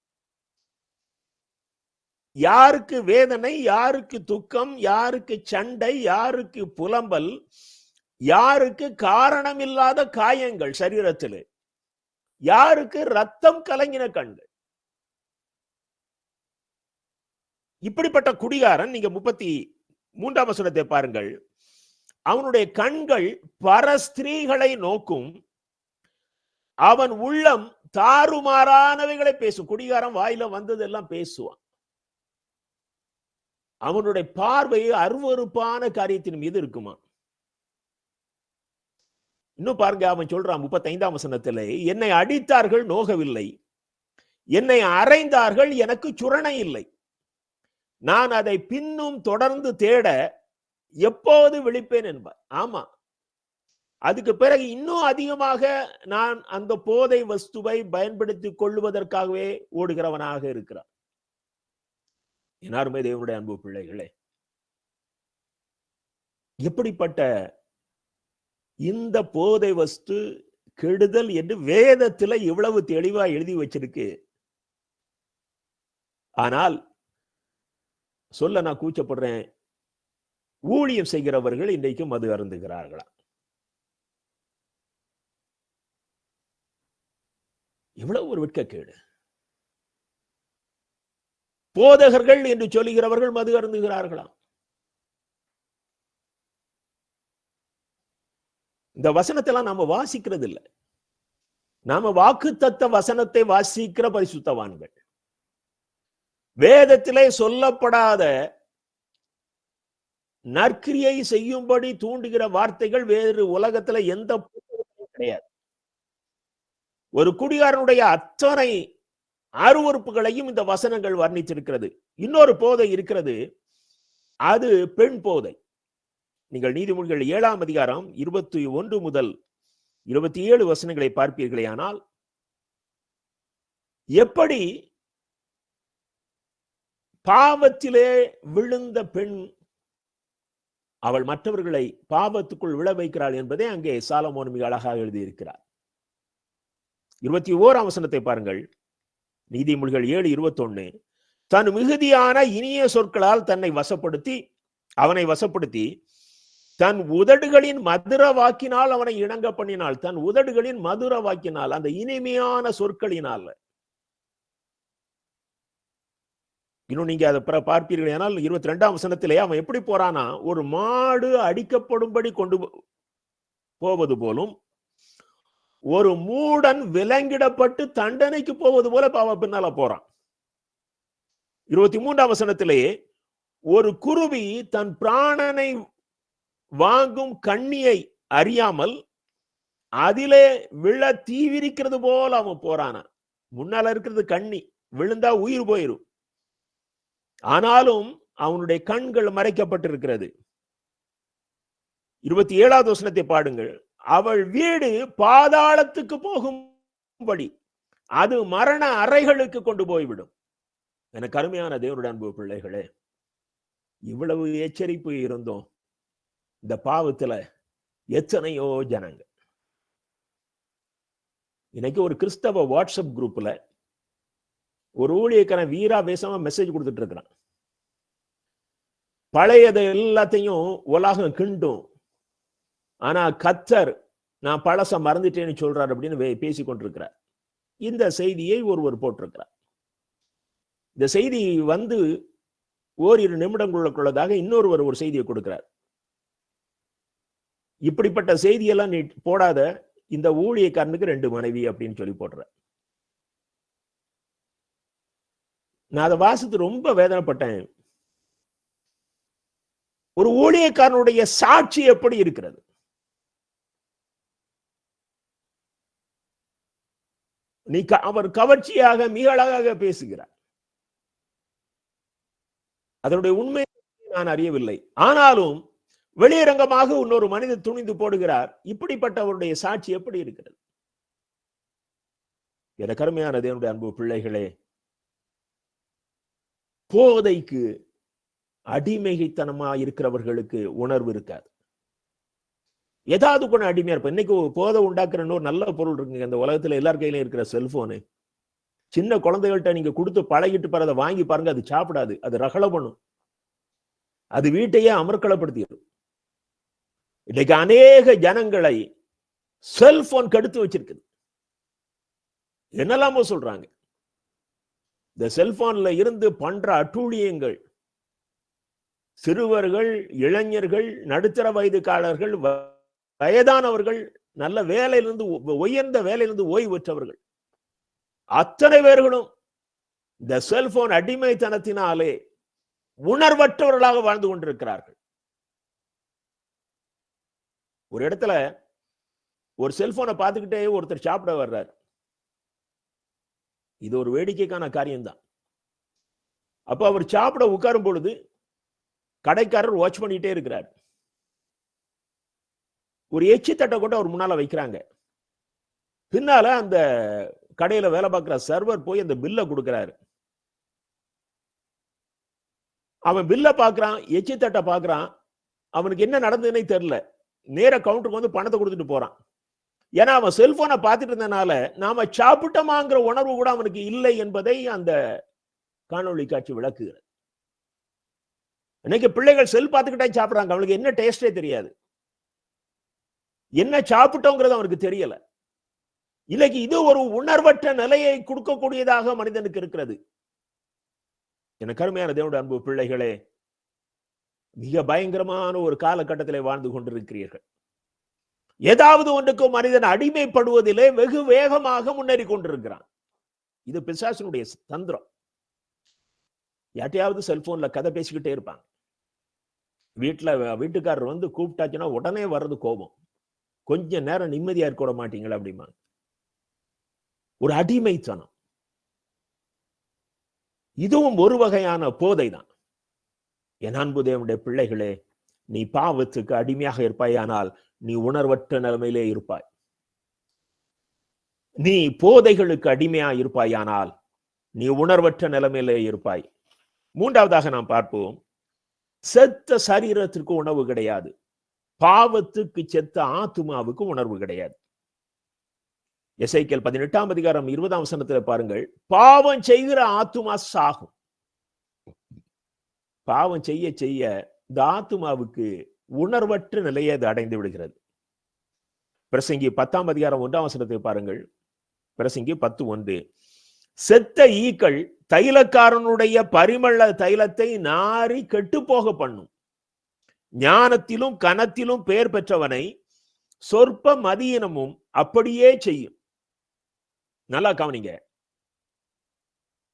யாருக்கு வேதனை, யாருக்கு துக்கம், யாருக்கு சண்டை, யாருக்கு புலம்பல், யாருக்கு காரணமில்லாத காயங்கள் சரீரத்திலே, யாருக்கு ரத்தம் கலங்கின கண்கள். இப்படிப்பட்ட குடிகாரன், நீங்க 33ஆம் வசனத்தை பாருங்கள். அவனுடைய கண்கள் பரஸ்திரீகளை நோக்கும், அவன் உள்ளம் தாறுமாறானவைகளை பேசும். குடிகாரன் வாயில வந்ததெல்லாம் பேசுவான். அவனுடைய பார்வை அருவருப்பான காரியத்தின் மீது இருக்குமா. இன்னும் பாருங்க, அவன் சொல்றான் 35ஆம் வசனத்திலே, என்னை அடித்தார்கள் நோகவில்லை, என்னை அறைந்தார்கள் எனக்கு சுரணை இல்லை, நான் அதை பின்னும் தொடர்ந்து தேட எப்போது விழிப்பேன் என்பார். ஆமா, அதுக்கு பிறகு இன்னும் அதிகமாக நான் அந்த போதை வஸ்துவை பயன்படுத்திக் கொள்வதற்காகவே ஓடுகிறவனாக இருக்கிறான். எல்லாருமே தேவனுடைய அன்பு பிள்ளைகளே, எப்படிப்பட்ட இந்த போதை வஸ்து கெடுதல் என்று வேதத்துல இவ்வளவு தெளிவா எழுதி வச்சிருக்கு. ஆனால் சொல்ல நான் கூச்சப்படுறேன், ஊழியம் செய்கிறவர்கள் இன்றைக்கு மது அருந்துகிறார்களா? எவ்வளவு ஒரு வெட்கக்கேடு. போதகர்கள் என்று சொல்லுகிறவர்கள் மது அருந்துகிறார்களாம். இந்த வசனத்தெல்லாம் நாம வாசிக்கிறது இல்லை. நாம வாக்குத்தத்த வசனத்தை வாசிக்கிற பரிசுத்தவான்கள். வேதத்திலே சொல்லப்படாத நற்கிரியை செய்யும்படி தூண்டுகிற வார்த்தைகள் வேறு உலகத்துல எந்த கிடையாது. ஒரு குடிகாரனுடைய அத்தனை அருவருப்புகளையும் இந்த வசனங்கள் வர்ணித்திருக்கிறது. இன்னொரு போதை இருக்கிறது, அது பெண் போதை. நீங்கள் நீதிமொழிகள் 7ஆம் அதிகாரம் 21 முதல் 27 வசனங்களை பார்ப்பீர்களே, ஆனால் எப்படி பாவத்திலே விழுந்த பெண் அவள் மற்றவர்களை பாவத்துக்குள் விழ வைக்கிறாள் என்பதை அங்கே சாலமோன் மிக அழகாக எழுதியிருக்கிறார். 21ஆம் வசனத்தை பாருங்கள். நீதிமொழிகள் 7:21, தன் மிகுதியான இனிய சொற்களால் அவனை வசப்படுத்தி தன் உதடுகளின் மதுர வாக்கினால் அவனை இணங்க பண்ணினாள். தன் உதடுகளின் மதுர வாக்கினால், அந்த இனிமையான சொற்களினால். இன்னும் நீங்க அதை பார்ப்பீர்கள். ஆனால் 22ஆம் வசனத்திலே அவன் எப்படி போறானா, ஒரு மாடு அடிக்கப்படும்படி கொண்டு போவது போலும், ஒரு மூடன் விலங்கிடப்பட்டு தண்டனைக்கு போவது போல பாவ பின்னால போறான். 23ஆம் வசனத்திலே, ஒரு குருவி தன் பிராணனை வாங்கும் கண்ணியை அறியாமல் அதிலே விழ தீவிரிக்கிறது போல அவன் போறானா. முன்னால இருக்கிறது கண்ணி, விழுந்தா உயிர் போயிரும். ஆனாலும் அவனுடைய கண்கள் மறைக்கப்பட்டிருக்கிறது. 27ஆவது வசனத்தை பாடுங்கள். அவள் வீடு பாதாளத்துக்கு போகும்படி அது மரண அறைகளுக்கு கொண்டு போய்விடும். எனக்கு அருமையான தேவனுடைய அன்பு பிள்ளைகளே, இவ்வளவு எச்சரிப்பு இருந்தோம் இந்த பாவத்துல எத்தனையோ ஜனங்கள். இன்னைக்கு ஒரு கிறிஸ்தவ வாட்ஸ்அப் குரூப்ல ஒரு ஊழியக்காரன் வீராவேசமா மெசேஜ் கொடுத்துட்டு இருக்கிறான். பழையதை எல்லாத்தையும் உலகம் கிண்டும், ஆனா கர்த்தர் நான் பழச மறந்துட்டேன்னு சொல்றாரு அப்படின்னு பேசி கொண்டிருக்கிறார். இந்த செய்தியை ஒருவர் போட்டிருக்கிறார். இந்த செய்தி வந்து ஓரிரு நிமிடங்களுக்குள்ளதாக இன்னொருவர் ஒரு செய்தியை கொடுக்கிறார். இப்படிப்பட்ட செய்தியெல்லாம் நீ போடாத, இந்த ஊழியக்காரனுக்கு 2 மனைவி அப்படின்னு சொல்லி போடுற. நான் அதை வாசித்து ரொம்ப வேதனைப்பட்டேன். ஒரு ஊழியக்காரனுடைய சாட்சி எப்படி இருக்கிறது? அவர் கவர்ச்சியாக மிக அழகாக பேசுகிறார். அதனுடைய உண்மை நான் அறியவில்லை. ஆனாலும் வெளியரங்கமாக இன்னொரு மனிதன் துணிந்து போடுகிறார். இப்படிப்பட்டவருடைய சாட்சி எப்படி இருக்கிறது? என கருமையான தேவனுடைய அன்பு பிள்ளைகளே, போதைக்கு அடிமைத்தனமா இருக்கிறவர்களுக்கு உணர்வு இருக்காது. ஏதாவது கூட அடிமையா இருப்ப. இன்னைக்கு போதை உண்டாக்குற ஒரு நல்ல பொருள் இருக்குங்க இந்த உலகத்துல. எல்லார் கையிலும் இருக்கிற செல்போனு. சின்ன குழந்தைகள்கிட்ட நீங்க கொடுத்து பழகிட்டு பாரு, வாங்கி பாருங்க, அது சாப்பிடாது, அது ரகல பண்ணும், அது வீட்டையே அமர்க்களப்படுத்திடும். இன்னைக்கு அநேக ஜனங்களை செல்போன் கெடுத்து வச்சிருக்குது. என்னெல்லாமோ சொல்றாங்க. இந்த செல்போன்ல இருந்து பண்ற அட்டூழியங்கள், சிறுவர்கள், இளைஞர்கள், நடுத்தர வயதுக்காரர்கள், வயதானவர்கள், நல்ல வேலையிலிருந்து, உயர்ந்த வேலையிலிருந்து ஓய்வு பெற்றவர்கள், அத்தனை பேர்களும் இந்த செல்போன் அடிமைத்தனத்தினாலே உணர்வற்றவர்களாக வாழ்ந்து கொண்டிருக்கிறார்கள். ஒரு இடத்துல ஒரு செல்போனை பார்த்துக்கிட்டே ஒருத்தர் சாப்பிட வர்றார். இது ஒரு வேடிக்கைக்கான காரியம்தான். அப்ப அவர் சாப்பிட உட்காரும் பொழுது கடைக்காரர் வாட்ச் பண்ணிட்டே இருக்கிறார். ஒரு எச்சி தட்டை கொண்டு அவர் முன்னால வைக்கிறாங்க. பின்னால அந்த கடையில வேலை பார்க்கிற சர்வர் போய் அந்த பில்லை கொடுக்கிறாரு. அவன் பில்ல பாக்குறான், எச்சி தட்டை பாக்குறான். அவனுக்கு என்ன நடந்ததுன்னே தெரியல. நேர கவுண்டருக்கு வந்து பணத்தை கொடுத்துட்டு போறான். ஏன்னா அவன் செல்போனை பார்த்துட்டு இருந்தனால நாம சாப்பிட்டோமாங்கிற உணர்வு கூட அவனுக்கு இல்லை என்பதை அந்த காணொளி காட்சி விளக்குகிறது. இன்னைக்கு பிள்ளைகள் செல் பார்த்துக்கிட்டே சாப்பிடுறாங்க. அவனுக்கு என்ன டேஸ்டே தெரியாது, என்ன சாப்பிட்டோங்கிறது அவனுக்கு தெரியல. இன்னைக்கு இது ஒரு உணர்வற்ற நிலையை கொடுக்கக்கூடியதாக மனிதனுக்கு இருக்கிறது. எனக்கு அருமையான தேவனுடைய அன்பு பிள்ளைகளே, மிக பயங்கரமான ஒரு காலகட்டத்திலே வாழ்ந்து கொண்டிருக்கிறீர்கள். ஏதாவது ஒன்றுக்கு மனிதன் அடிமைப்படுவதிலே வெகு வேகமாக முன்னேறி கொண்டிருக்கிறான். இது பிசாசினுடைய தந்திரம். யார்ட்டையாவது செல்போன்ல கதை பேசிக்கிட்டே இருப்பாங்க. வீட்டுக்காரர் வந்து கூப்பிட்டாச்சுன்னா உடனே வர்றது கோபம். கொஞ்ச நேரம் நிம்மதியா இருக்க விட மாட்டீங்களா அப்படிம்பாங்க. ஒரு அடிமைத்தனம். இதுவும் ஒரு வகையான போதை தான். என் அன்பு தேவனுடைய பிள்ளைகளே, நீ பாவத்துக்கு அடிமையாக இருப்பாயானால் நீ உணர்வற்ற நிலைமையிலே இருப்பாய். நீ போதைகளுக்கு அடிமையா இருப்பாயானால் நீ உணர்வற்ற நிலைமையிலே இருப்பாய். மூன்றாவதாக நாம் பார்ப்போம், செத்த சரீரத்திற்கு உணவு கிடையாது, பாவத்துக்கு செத்த ஆத்துமாவுக்கு உணர்வு கிடையாது. எசேக்கியேல் 18ஆம் அதிகாரம் 20ஆம் வசனத்தில் பாருங்கள், பாவம் செய்கிற ஆத்துமா சாகும். பாவம் செய்ய செய்ய இந்த ஆத்துமாவுக்கு உணர்வற்ற நிலையை அது அடைந்து விடுகிறது. பிரசங்கி 10ஆம் அதிகாரம் 1ஆம் வசனத்தை பாருங்கள். பிரசங்கி 10:1, செத்த ஈக்கள் தைலக்காரனுடைய பரிமள தைலத்தை நாரி கெட்டு போக பண்ணும். ஞானத்திலும் கனத்திலும் பெயர் பெற்றவனை சொற்ப மதியினமும் அப்படியே செய்யும். நல்லா கவனிங்க.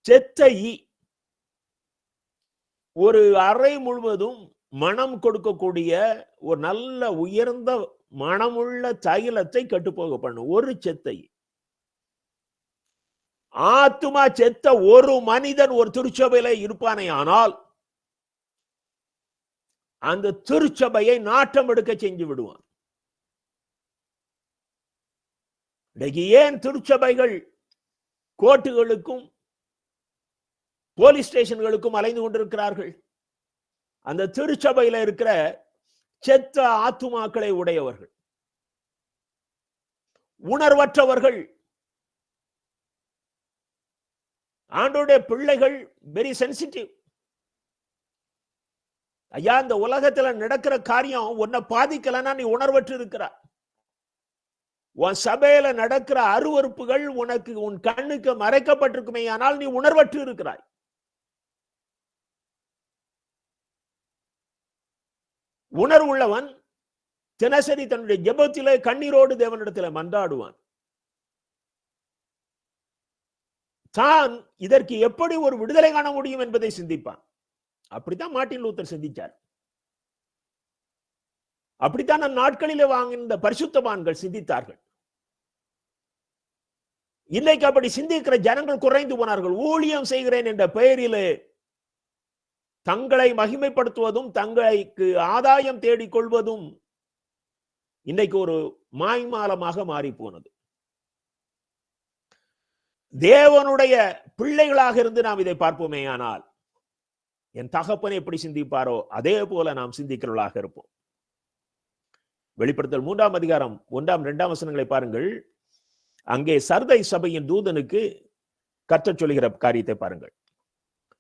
செத்த ஈ ஒரு அறை முழுவதும் மனம் கொடுக்கக்கூடிய ஒரு நல்ல உயர்ந்த மனமுள்ள தைலத்தை கெட்டுப்போக பண்ணும். ஒரு செத்தை ஆத்துமா செத்த ஒரு மனிதன் ஒரு திருச்சபையில இருப்பானே ஆனால் அந்த திருச்சபையை நாட்டம் எடுக்க செஞ்சு விடுவான். இன்னைக்கு ஏன் திருச்சபைகள் கோர்ட்டுகளுக்கும் போலீஸ் ஸ்டேஷன்களுக்கும் அலைந்து கொண்டிருக்கிறார்கள்? அந்த திருச்சபையில இருக்கிற செத்த ஆத்துமாக்களை உடையவர்கள், உணர்வற்றவர்கள். ஆண்டவருடைய பிள்ளைகள் வெரி சென்சிட்டிவ். ஐயா, இந்த உலகத்துல நடக்கிற காரியம் உன்னை பாதிக்கலன்னா நீ உணர்வற்று இருக்கிறார். உன் சபையில நடக்கிற அருவருப்புகள் உனக்கு உன் கண்ணுக்கு மறைக்கப்பட்டிருக்குமே, ஆனால் நீ உணர்வற்று இருக்கிறாய். உணர்வுள்ளவன் தினசரி தன்னுடைய ஜெபத்திலே கண்ணீரோடு தேவனிடத்தில் மன்றாடுவான். தான் இதற்கு எப்படி ஒரு விடுதலை காண முடியும் என்பதை சிந்திப்பான். அப்படித்தான் மார்ட்டின் லூத்தர் சிந்திச்சார். அப்படித்தான் நாட்களிலே வாங்கின பரிசுத்தவான்கள் சிந்தித்தார்கள். இன்னைக்கு அப்படி சிந்திக்கிற ஜனங்கள் குறைந்து போனார்கள். ஊழியம் செய்கிறேன் என்ற பெயரிலே தங்களை மகிமைப்படுத்துவதும் தங்களுக்கு ஆதாயம் தேடிக் கொள்வதும் இன்னைக்கு ஒரு மாய்மாலமாக மாறி போனது. தேவனுடைய பிள்ளைகளாக இருந்து நாம் இதை பார்ப்போமே, ஆனால் என் தகப்பனை எப்படி சிந்திப்பாரோ அதே போல நாம் சிந்திக்கிறவர்களாக இருப்போம். வெளிப்படுத்தல் 3ஆம் அதிகாரம் 1, 2 வசனங்களை பாருங்கள். அங்கே சர்தை சபையின் தூதனுக்கு கர்த்தர் சொல்லுகிற காரியத்தை பாருங்கள்.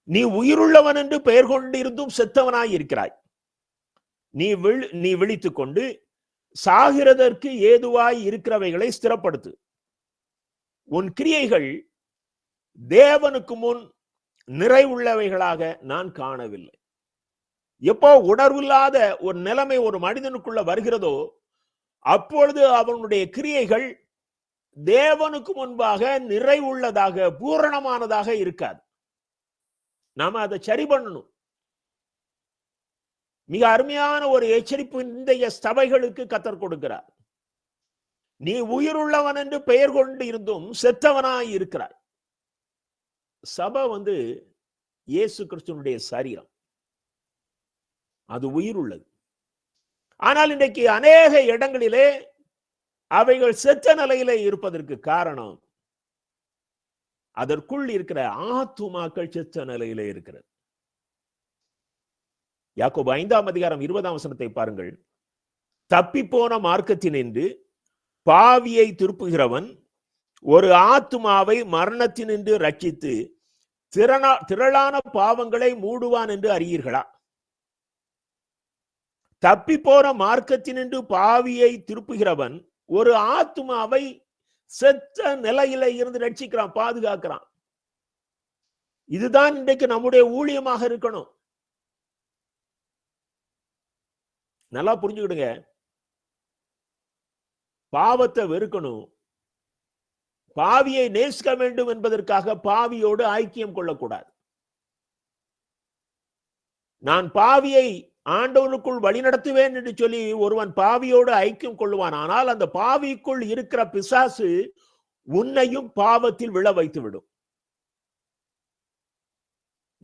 நீ உயிருள்ளவன் என்று பெயர் கொண்டிருந்தும் செத்தவனாய் இருக்கிறாய். நீ விழித்துக் கொண்டு சாகிறதற்கு ஏதுவாய் இருக்கிறவைகளை ஸ்திரப்படுத்து. உன் கிரியைகள் தேவனுக்கு முன் நிறைவுள்ளவைகளாக நான் காணவில்லை. எப்போ உணர்வில்லாத ஒரு நிலைமை ஒரு மனிதனுக்குள்ள வருகிறதோ அப்பொழுது அவனுடைய கிரியைகள் தேவனுக்கு முன்பாக நிறைவுள்ளதாக பூரணமானதாக இருக்காது. நாம அதை சரி பண்ணணும். மிக அருமையான ஒரு எச்சரிப்பு இன்றைய சபைகளுக்கு கர்த்தர் கொடுக்கிறார். நீ உயிருள்ளவன் என்று பெயர் கொண்டு இருந்தும் செத்தவனாய் இருக்கிறாய். சபை இயேசு கிறிஸ்துவினுடைய சரீரம், அது உயிர் உள்ளது. ஆனால் இன்றைக்கு அநேக இடங்களிலே அவைகள் செத்த நிலையிலே இருப்பதற்கு காரணம் அதற்குள் இருக்கிற ஆத்துமாக்கள் செத்த நிலையிலே இருக்கிறது. யாக்கோபு 5ஆம் அதிகாரம் 20ஆம் வசனத்தை பாருங்கள். தப்பி போன மார்க்கத்தினின்று பாவியை திருப்புகிறவன் ஒரு ஆத்துமாவை மரணத்தினின்று ரட்சித்து திரளான பாவங்களை மூடுவான் என்று அறியீர்களா? தப்பி போன மார்க்கத்தினின்று பாவியை திருப்புகிறவன் ஒரு ஆத்துமாவை செத்த நிலையில இருந்து ரட்சிக்கிறான், பாதுகாக்கிறான். இதுதான் இன்றைக்கு நம்முடைய ஊழியமாக இருக்கணும். நல்லா புரிஞ்சுக்கிடுங்க. பாவத்தை வெறுக்கணும், பாவியை நேசிக்க வேண்டும் என்பதற்காக பாவியோடு ஐக்கியம் கொள்ளக்கூடாது. நான் பாவியை ஆண்டவனுக்குள் வழிநடத்துவேன் என்று சொல்லி ஒருவன் பாவியோடு ஐக்கியம் கொள்ளுவான். ஆனால் அந்த பாவிக்குள் இருக்கிற பிசாசு உன்னையும் பாவத்தில் விழ வைத்து விடும்.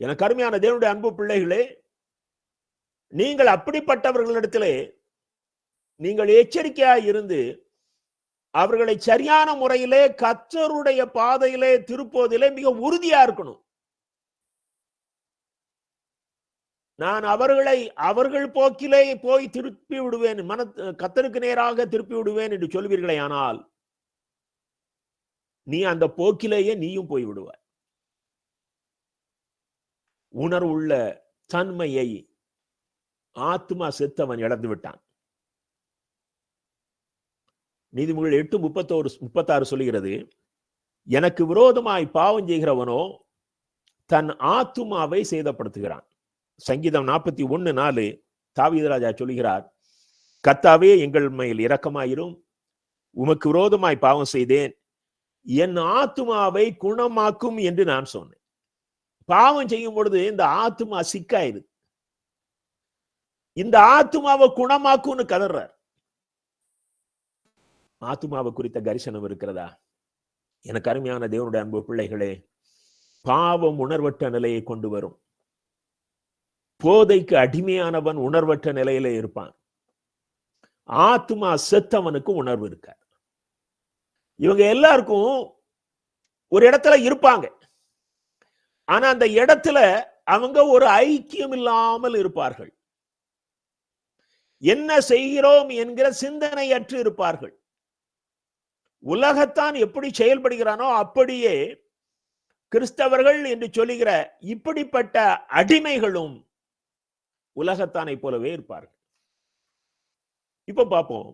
எனக்கு அருமையான தேவனுடைய அன்பு பிள்ளைகளே, நீங்கள் அப்படிப்பட்டவர்களிடத்திலே நீங்கள் எச்சரிக்கையாய் இருந்து அவர்களை சரியான முறையிலே கர்த்தருடைய பாதையிலே திருப்போதிலே மிக உறுதியா இருக்கணும். நான் அவர்களை அவர்கள் போக்கிலே போய் திருப்பி விடுவேன், கர்த்தருக்கு நேராக திருப்பி விடுவேன் என்று சொல்வீர்களே, ஆனால் நீ அந்த போக்கிலேயே நீயும் போய் விடுவாய். உணர்வுள்ள தன்மையை ஆத்மா செத்தவன் இழந்து விட்டான். நீதிமொழிகள் 8:36 சொல்லுகிறது, எனக்கு விரோதமாய் பாவம் செய்கிறவனோ தன் ஆத்துமாவை சேதப்படுத்துகிறான். சங்கீதம் 41:4 தாவீது ராஜா சொல்லுகிறார், கர்த்தாவே எங்கள் மேல் இரக்கமாயிரும், உமக்கு விரோதமாய் பாவம் செய்தேன், என் ஆத்துமாவை குணமாக்கும் என்று நான் சொன்னேன். பாவம் செய்யும் பொழுது இந்த ஆத்துமா சிக்காயிருது. இந்த ஆத்துமாவை குணமாக்கும்னு கதறார். ஆத்துமாவை குறித்த கரிசனம் இருக்கிறதா? எனக்கு அருமையான தேவனுடைய அன்பு பிள்ளைகளே, பாவம் உணர்வற்ற நிலையை கொண்டு வரும். போதைக்கு அடிமையானவன் உணர்வற்ற நிலையிலே இருப்பான். ஆத்துமா செத்தவனுக்கு உணர்வு இருக்காது. இவங்க எல்லாருக்கும் ஒரு இடத்துல இருப்பாங்க, ஆனா அந்த இடத்துல அவங்க ஒரு ஐக்கியம் இல்லாமல் இருப்பார்கள். என்ன செய்கிறோம் என்கிற சிந்தனையற்று இருப்பார்கள். உலகத்தான் எப்படி செயல்படுகிறானோ அப்படியே கிறிஸ்தவர்கள் என்று சொல்லுகிற இப்படிப்பட்ட அடிமைகளும் உலகத்தானை போலவே இருப்பார்கள். இப்ப பார்ப்போம்,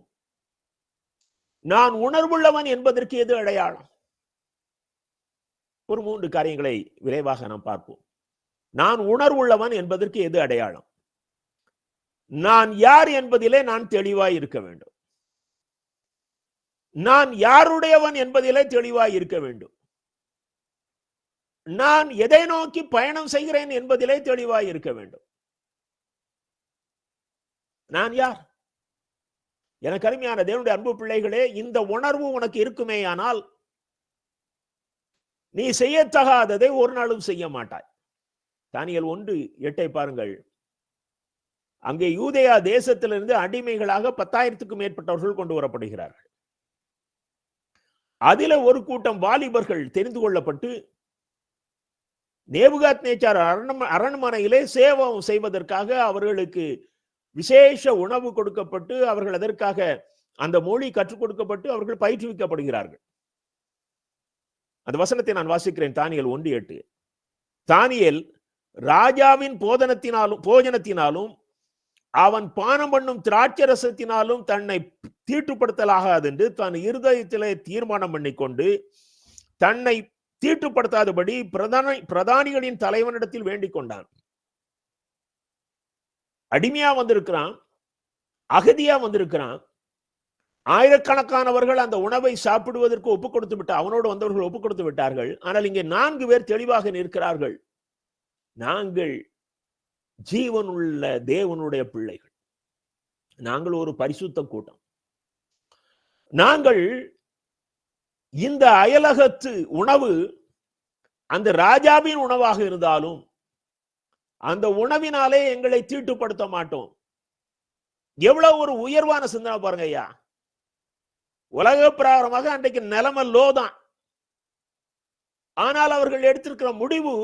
நான் உணர்வுள்ளவன் என்பதற்கு எது அடையாளம்? ஒரு 3 காரியங்களை விரைவாக நாம் பார்ப்போம். நான் உணர்வுள்ளவன் என்பதற்கு எது அடையாளம்? நான் யார் என்பதிலே நான் தெளிவாய் இருக்க வேண்டும். நான் யாருடையவன் என்பதிலே தெளிவாய் இருக்க வேண்டும். நான் எதை நோக்கி பயணம் செய்கிறேன் என்பதிலே தெளிவாய் இருக்க வேண்டும். நான் யார்? எனக்கு அருமையான தேவனுடைய அன்பு பிள்ளைகளே, இந்த உணர்வு உனக்கு இருக்குமே ஆனால் நீ செய்யத்தகாததை ஒரு நாளும் செய்ய மாட்டாய். தானியேல் 1:8 பாருங்கள். அங்கே யூதேயா தேசத்திலிருந்து அடிமைகளாக 10,000க்கும் மேற்பட்டவர்கள் கொண்டு வரப்படுகிறார்கள். அதில ஒரு கூட்டம் வாலிபர்கள் தெரிந்து கொள்ளப்பட்டு நேபுகாத்நேச்சார் அரண்மனையிலே சேவம் செய்வதற்காக அவர்களுக்கு விசேஷ உணவு கொடுக்கப்பட்டு அவர்கள் அதற்காக அந்த மொழி கற்றுக் கொடுக்கப்பட்டு அவர்கள் பயிற்றுவிக்கப்படுகிறார்கள். அந்த வசனத்தை நான் வாசிக்கிறேன். தானியேல் 1:8. தானியேல் ராஜாவின் போஜனத்தினாலும் அவன் பானம் பண்ணும் திராட்சரசத்தினாலும் தன்னை தீட்டுப்படுத்தலாகாது என்று தன் இருதயத்திலே தீர்மானம் பண்ணிக்கொண்டு தன்னை தீட்டுப்படுத்தாதபடி பிரதானிகளின் தலைவனிடத்தில் வேண்டிக் கொண்டான். அடிமையா வந்திருக்கிறான், அகதியா வந்திருக்கிறான். ஆயிரக்கணக்கானவர்கள் அந்த உணவை சாப்பிடுவதற்கு ஒப்புக் கொடுத்து விட்டார். அவனோடு வந்தவர்கள் ஒப்புக் கொடுத்து விட்டார்கள். ஆனால் இங்கே 4 பேர் தெளிவாக நிற்கிறார்கள். நாங்கள் ஜீவனுள்ள தேவனுடைய பிள்ளைகள், நாங்கள் ஒரு பரிசுத்த கூட்டம். நாங்கள் இந்த அயலகத்து உணவு அந்த ராஜாவின் உணவாக இருந்தாலும் அந்த உணவினாலே எங்களை தீட்டுப்படுத்த மாட்டோம். எவ்வளவு ஒரு உயர்வான சிந்தனை பாருங்க ஐயா. உலக பிரகாரமாக அன்றைக்கு நிலைமை லோதான். ஆனால் அவர்கள் எடுத்திருக்கிற முடிவு,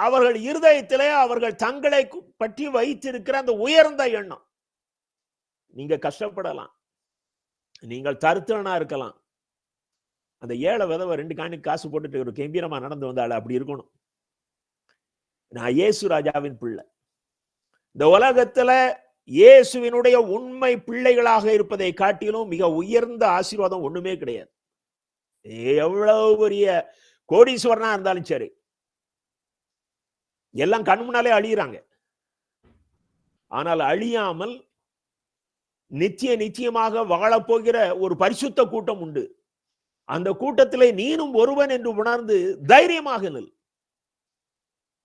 அவர்கள் இருதயத்திலே அவர்கள் தங்களை பற்றி வைத்திருக்கிற அந்த உயர்ந்த எண்ணம். நீங்க கஷ்டப்படலாம், நீங்கள் தருத்தனா இருக்கலாம். அந்த ஏழை விதவை 2 காணி காசு போட்டுட்டு ஒரு கம்பீரமா நடந்து வந்தாள், அப்படி இருக்கணும். நான் இயேசு ராஜாவின் பிள்ளை. இந்த உலகத்துல இயேசுவினுடைய உண்மை பிள்ளைகளாக இருப்பதை காட்டிலும் மிக உயர்ந்த ஆசீர்வாதம் ஒண்ணுமே கிடையாது. எவ்வளவு பெரிய கோடீஸ்வரனா இருந்தாலும் சரி, எல்லாம் கண் முன்னாலே அழியிறாங்க. ஆனால் அழியாமல் நிச்சயமாக வாழப்போகிற ஒரு பரிசுத்த கூட்டம் உண்டு. அந்த கூட்டத்திலே நீனும் ஒருவன் என்று உணர்ந்து தைரியமாக நில்.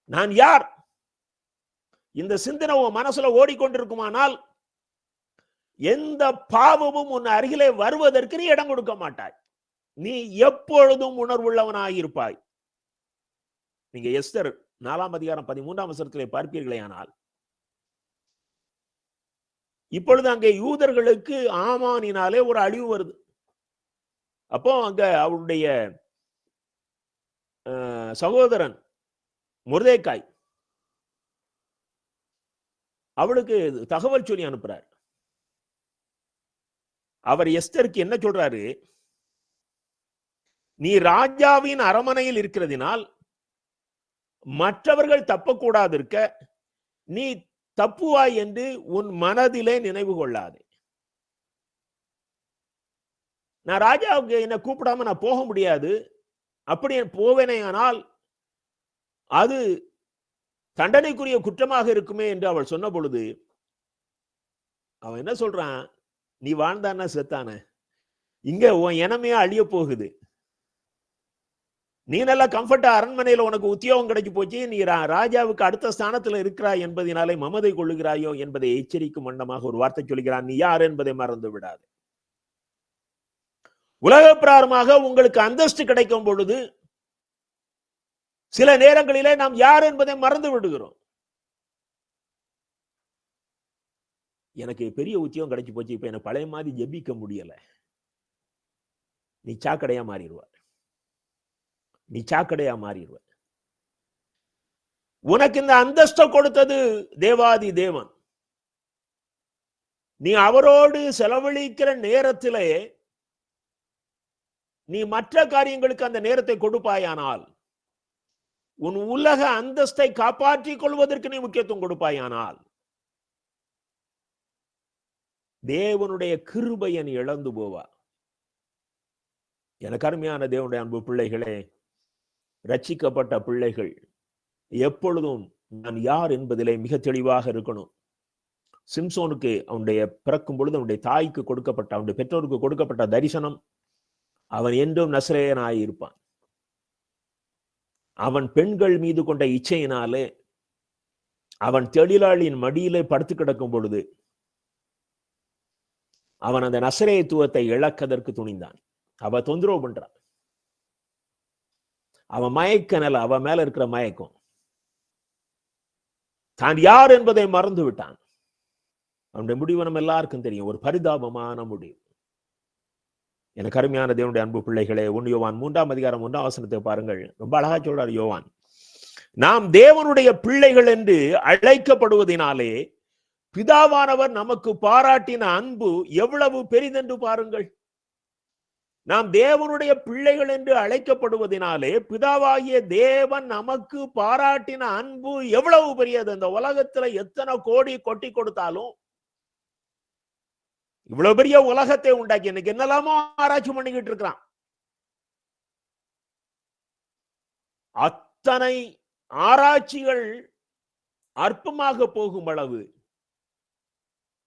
நான் யார்? இந்த சிந்தனை உன் மனசுல ஓடிக்கொண்டிருக்குமானால் எந்த பாவமும் உன் அருகிலே வருவதற்கு நீ இடம் கொடுக்க மாட்டாய். நீ எப்பொழுதும் உணர்வுள்ளவனாயிருப்பாய். நீங்க எஸ்தர் 4ஆம் அதிகாரம் 13ஆம் வசனத்திலே பார்ப்பீர்களே, ஆனால் இப்பொழுது அங்கே யூதர்களுக்கு ஆமானினாலே ஒரு அழிவு வருது. அப்போ அங்க அவருடைய சகோதரன் மொர்தெகாய் அவளுக்கு தகவல் சொல்லி அனுப்புறார். அவர் எஸ்தருக்கு என்ன சொல்றாரு? நீ ராஜாவின் அரமனையில் இருக்கிறதினால் மற்றவர்கள் தப்பக்கூடாது இருக்க நீ தப்புவாய் என்று உன் மனதிலே நினைவு கொள்ளாதே. நான் ராஜாவுக்கு என்ன கூப்பிடாம நான் போக முடியாது. அப்படி போவேனே ஆனால் அது தண்டனைக்குரிய குற்றமாக இருக்குமே என்று அவள் சொன்ன பொழுது அவன் என்ன சொல்றான்? நீ வாழ்ந்தானா செத்தான, இங்க உன் இனமே அழிய போகுது. நீ நல்லா கம்ஃபர்ட்டா அரண்மனையில உனக்கு உத்தியோகம் கிடைச்சு போச்சு, நீ ராஜாவுக்கு அடுத்த ஸ்தானத்துல இருக்கிறாய் என்பதனாலே மமதை கொள்ளுகிறாயோ என்பதை எச்சரிக்கும் வண்ணமாக ஒரு வார்த்தை சொல்கிறான். நீ யார் என்பதை மறந்து விடாது. உலக பிரகாரமாக உங்களுக்கு அந்தஸ்து கிடைக்கும் பொழுது சில நேரங்களிலே நாம் யார் என்பதை மறந்து விடுகிறோம். எனக்கு பெரிய உத்தியோகம் கிடைச்சு போச்சு, இப்ப எனக்கு பழைய மாதிரி ஜெபிக்க முடியல. நீ சாக்கடையா மாறிடுவார். நீ சாக்கடையா மாறிடுவார். உனக்கு இந்த அந்தஸ்தை கொடுத்தது தேவாதி தேவன். நீ அவரோடு செலவழிக்கிற நேரத்திலே நீ மற்ற காரியங்களுக்கு அந்த நேரத்தை கொடுப்பாயானால், உன் உலக அந்தஸ்தை காப்பாற்றிக் கொள்வதற்கு நீ முக்கியத்துவம் கொடுப்பாயானால், தேவனுடைய கிருபையை நீ இழந்து போவா. எனக்கு அருமையான தேவனுடைய அன்பு பிள்ளைகளே, ரட்சிக்கப்பட்ட பிள்ளைகள் எப்பொழுதும் நான் யார் என்பதிலே மிக தெளிவாக இருக்கணும். சிம்சோனுக்கு அவனுடைய பிறக்கும் பொழுது அவனுடைய தாய்க்கு கொடுக்கப்பட்ட, அவனுடைய பெற்றோருக்கு கொடுக்கப்பட்ட தரிசனம், அவன் என்றும் நசரேயனாயிருப்பான். அவன் பெண்கள் மீது கொண்ட இச்சையினாலே அவன் தொழிலாளியின் மடியிலே படுத்து கிடக்கும் பொழுது அவன் அந்த நசரேயத்துவத்தை இழக்கதற்கு துணிந்தான். அவ தொந்தரவு பண்றான். அவன் மயக்க நில, அவன் மேல இருக்கிற மயக்கம், தான் யார் என்பதை மறந்து விட்டான். அவனுடைய முடிவு நம்ம எல்லாருக்கும் தெரியும், ஒரு பரிதாபமான முடிவு. எனக்கு அருமையான தேவனுடைய அன்பு பிள்ளைகளே, 1 யோவான் 3ஆம் அதிகாரம் 1ஆம் வசனத்தை பாருங்கள். ரொம்ப அழகா சொல்றார் யோவான். நாம் தேவனுடைய பிள்ளைகள் என்று அழைக்கப்படுவதனாலே பிதாவானவர் நமக்கு பாராட்டின அன்பு எவ்வளவு பெரிதென்று பாருங்கள். நாம் தேவனுடைய பிள்ளைகள் என்று அழைக்கப்படுவதனாலே பிதாவாகிய தேவன் நமக்கு பாராட்டின அன்பு எவ்வளவு பெரியது. இந்த உலகத்துல எத்தனை கோடி கொட்டி கொடுத்தாலும், இவ்வளவு பெரிய உலகத்தை உண்டாக்கி இன்னைக்கு என்னெல்லாமோ ஆராய்ச்சி பண்ணிக்கிட்டு இருக்கிறான். அத்தனை ஆராய்ச்சிகள் அற்பமாக போகும் அளவு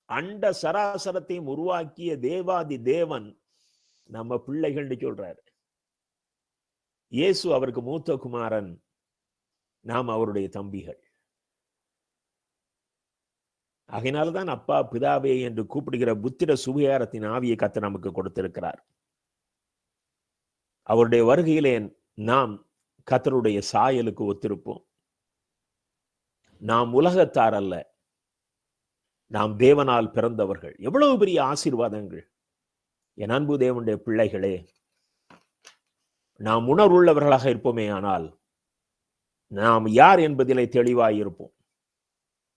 அண்ட சராசரத்தையும் உருவாக்கிய தேவாதி தேவன் நம்ம பிள்ளைகள் சொல்றாரு. இயேசு அவருக்கு மூத்த குமாரன், நாம் அவருடைய தம்பிகள். ஆகையினால்தான் அப்பா பிதாவே என்று கூப்பிடுகிற புத்திர சுவிகாரத்தின் ஆவியை கர்த்தர் நமக்கு கொடுத்திருக்கிறார். அவருடைய வருகையிலே நாம் கர்த்தருடைய சாயலுக்கு ஒத்திருப்போம். நாம் உலகத்தார் அல்ல, நாம் தேவனால் பிறந்தவர்கள். எவ்வளவு பெரிய ஆசீர்வாதங்கள்! என் அன்பு தேவனுடைய பிள்ளைகளே, நாம் உணர்வுள்ளவர்களாக இருப்போமே ஆனால் நாம் யார் என்பதிலே தெளிவாயிருப்போம்.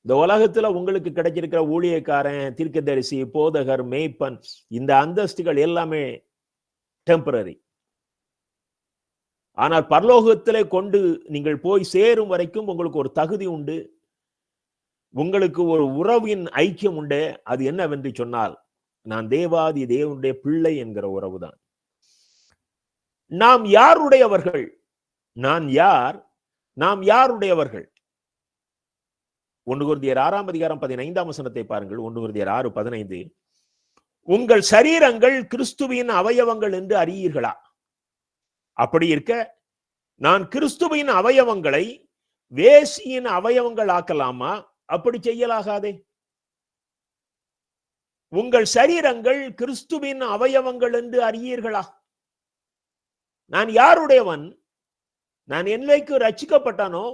இந்த உலகத்துல உங்களுக்கு கிடைச்சிருக்கிற ஊழியக்காரன், தீர்க்கதரிசி, போதகர், மேய்ப்பன், இந்த அந்தஸ்துகள் எல்லாமே டெம்பரரி. ஆனால் பரலோகத்திலே கொண்டு நீங்கள் போய் சேரும் வரைக்கும் உங்களுக்கு ஒரு தகுதி உண்டு, உங்களுக்கு ஒரு உறவின் ஐக்கியம் உண்டு. அது என்னவென்று சொன்னால், நான் தேவாதி தேவனுடைய பிள்ளை என்கிற உறவுதான். நாம் யாருடையவர்கள்? நான் யார்? நாம் யாருடையவர்கள்? 1 கொரிந்தியர் 6 அதிகாரம் 15 வசனத்தை பாருங்கள். 1 கொரிந்தியர் 6:15. உங்கள் சரீரங்கள் கிறிஸ்துவின் அவயவங்கள் என்று அறியீர்களா? அப்படி இருக்க நான் கிறிஸ்துவின் அவயவங்களை வேசியின் அவயவங்கள் ஆக்கலாமா? அப்படி செய்யலாகாதே. உங்கள் சரீரங்கள் கிறிஸ்துவின் அவயவங்கள் என்று அறியீர்களா? நான் யாருடையவன்? நான் என்னைக்கு ரட்சிக்கப்பட்டானோ,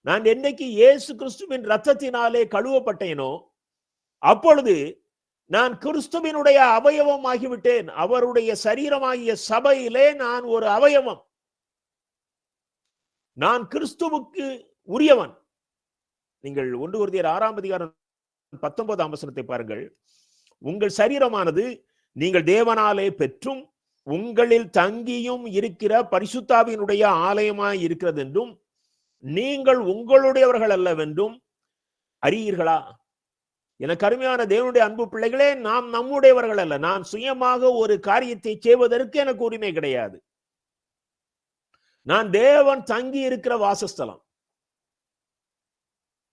நான் என்னைக்கு இயேசு கிறிஸ்துவின் இரத்தத்தினாலே கழுவப்பட்டேனோ, அப்பொழுது நான் கிறிஸ்துவினுடைய அவயவம் ஆகிவிட்டேன். அவருடைய சரீரமாகிய சபையிலே நான் ஒரு அவயவம். நான் கிறிஸ்துவுக்கு உரியவன். நீங்கள் 1 கொரிந்தியர் 6 அதிகாரம் 19 வசனத்தை பாருங்கள். உங்கள் சரீரமானது நீங்கள் தேவனாலே பெற்றும் உங்களில் தங்கியும் இருக்கிற பரிசுத்தாவினுடைய ஆலயமாய் இருக்கிறது என்றும் நீங்கள் உங்களுடையவர்கள் அல்லவென்றும் அறியீர்களா? எனக்கு அருமையான தேவனுடைய அன்பு பிள்ளைகளே, நாம் நம்முடையவர்கள் அல்ல. நான் சுயமாக ஒரு காரியத்தை செய்வதற்கு எனக்கு உரிமை கிடையாது. நான் தேவன் தங்கி இருக்கிற வாசஸ்தலம்.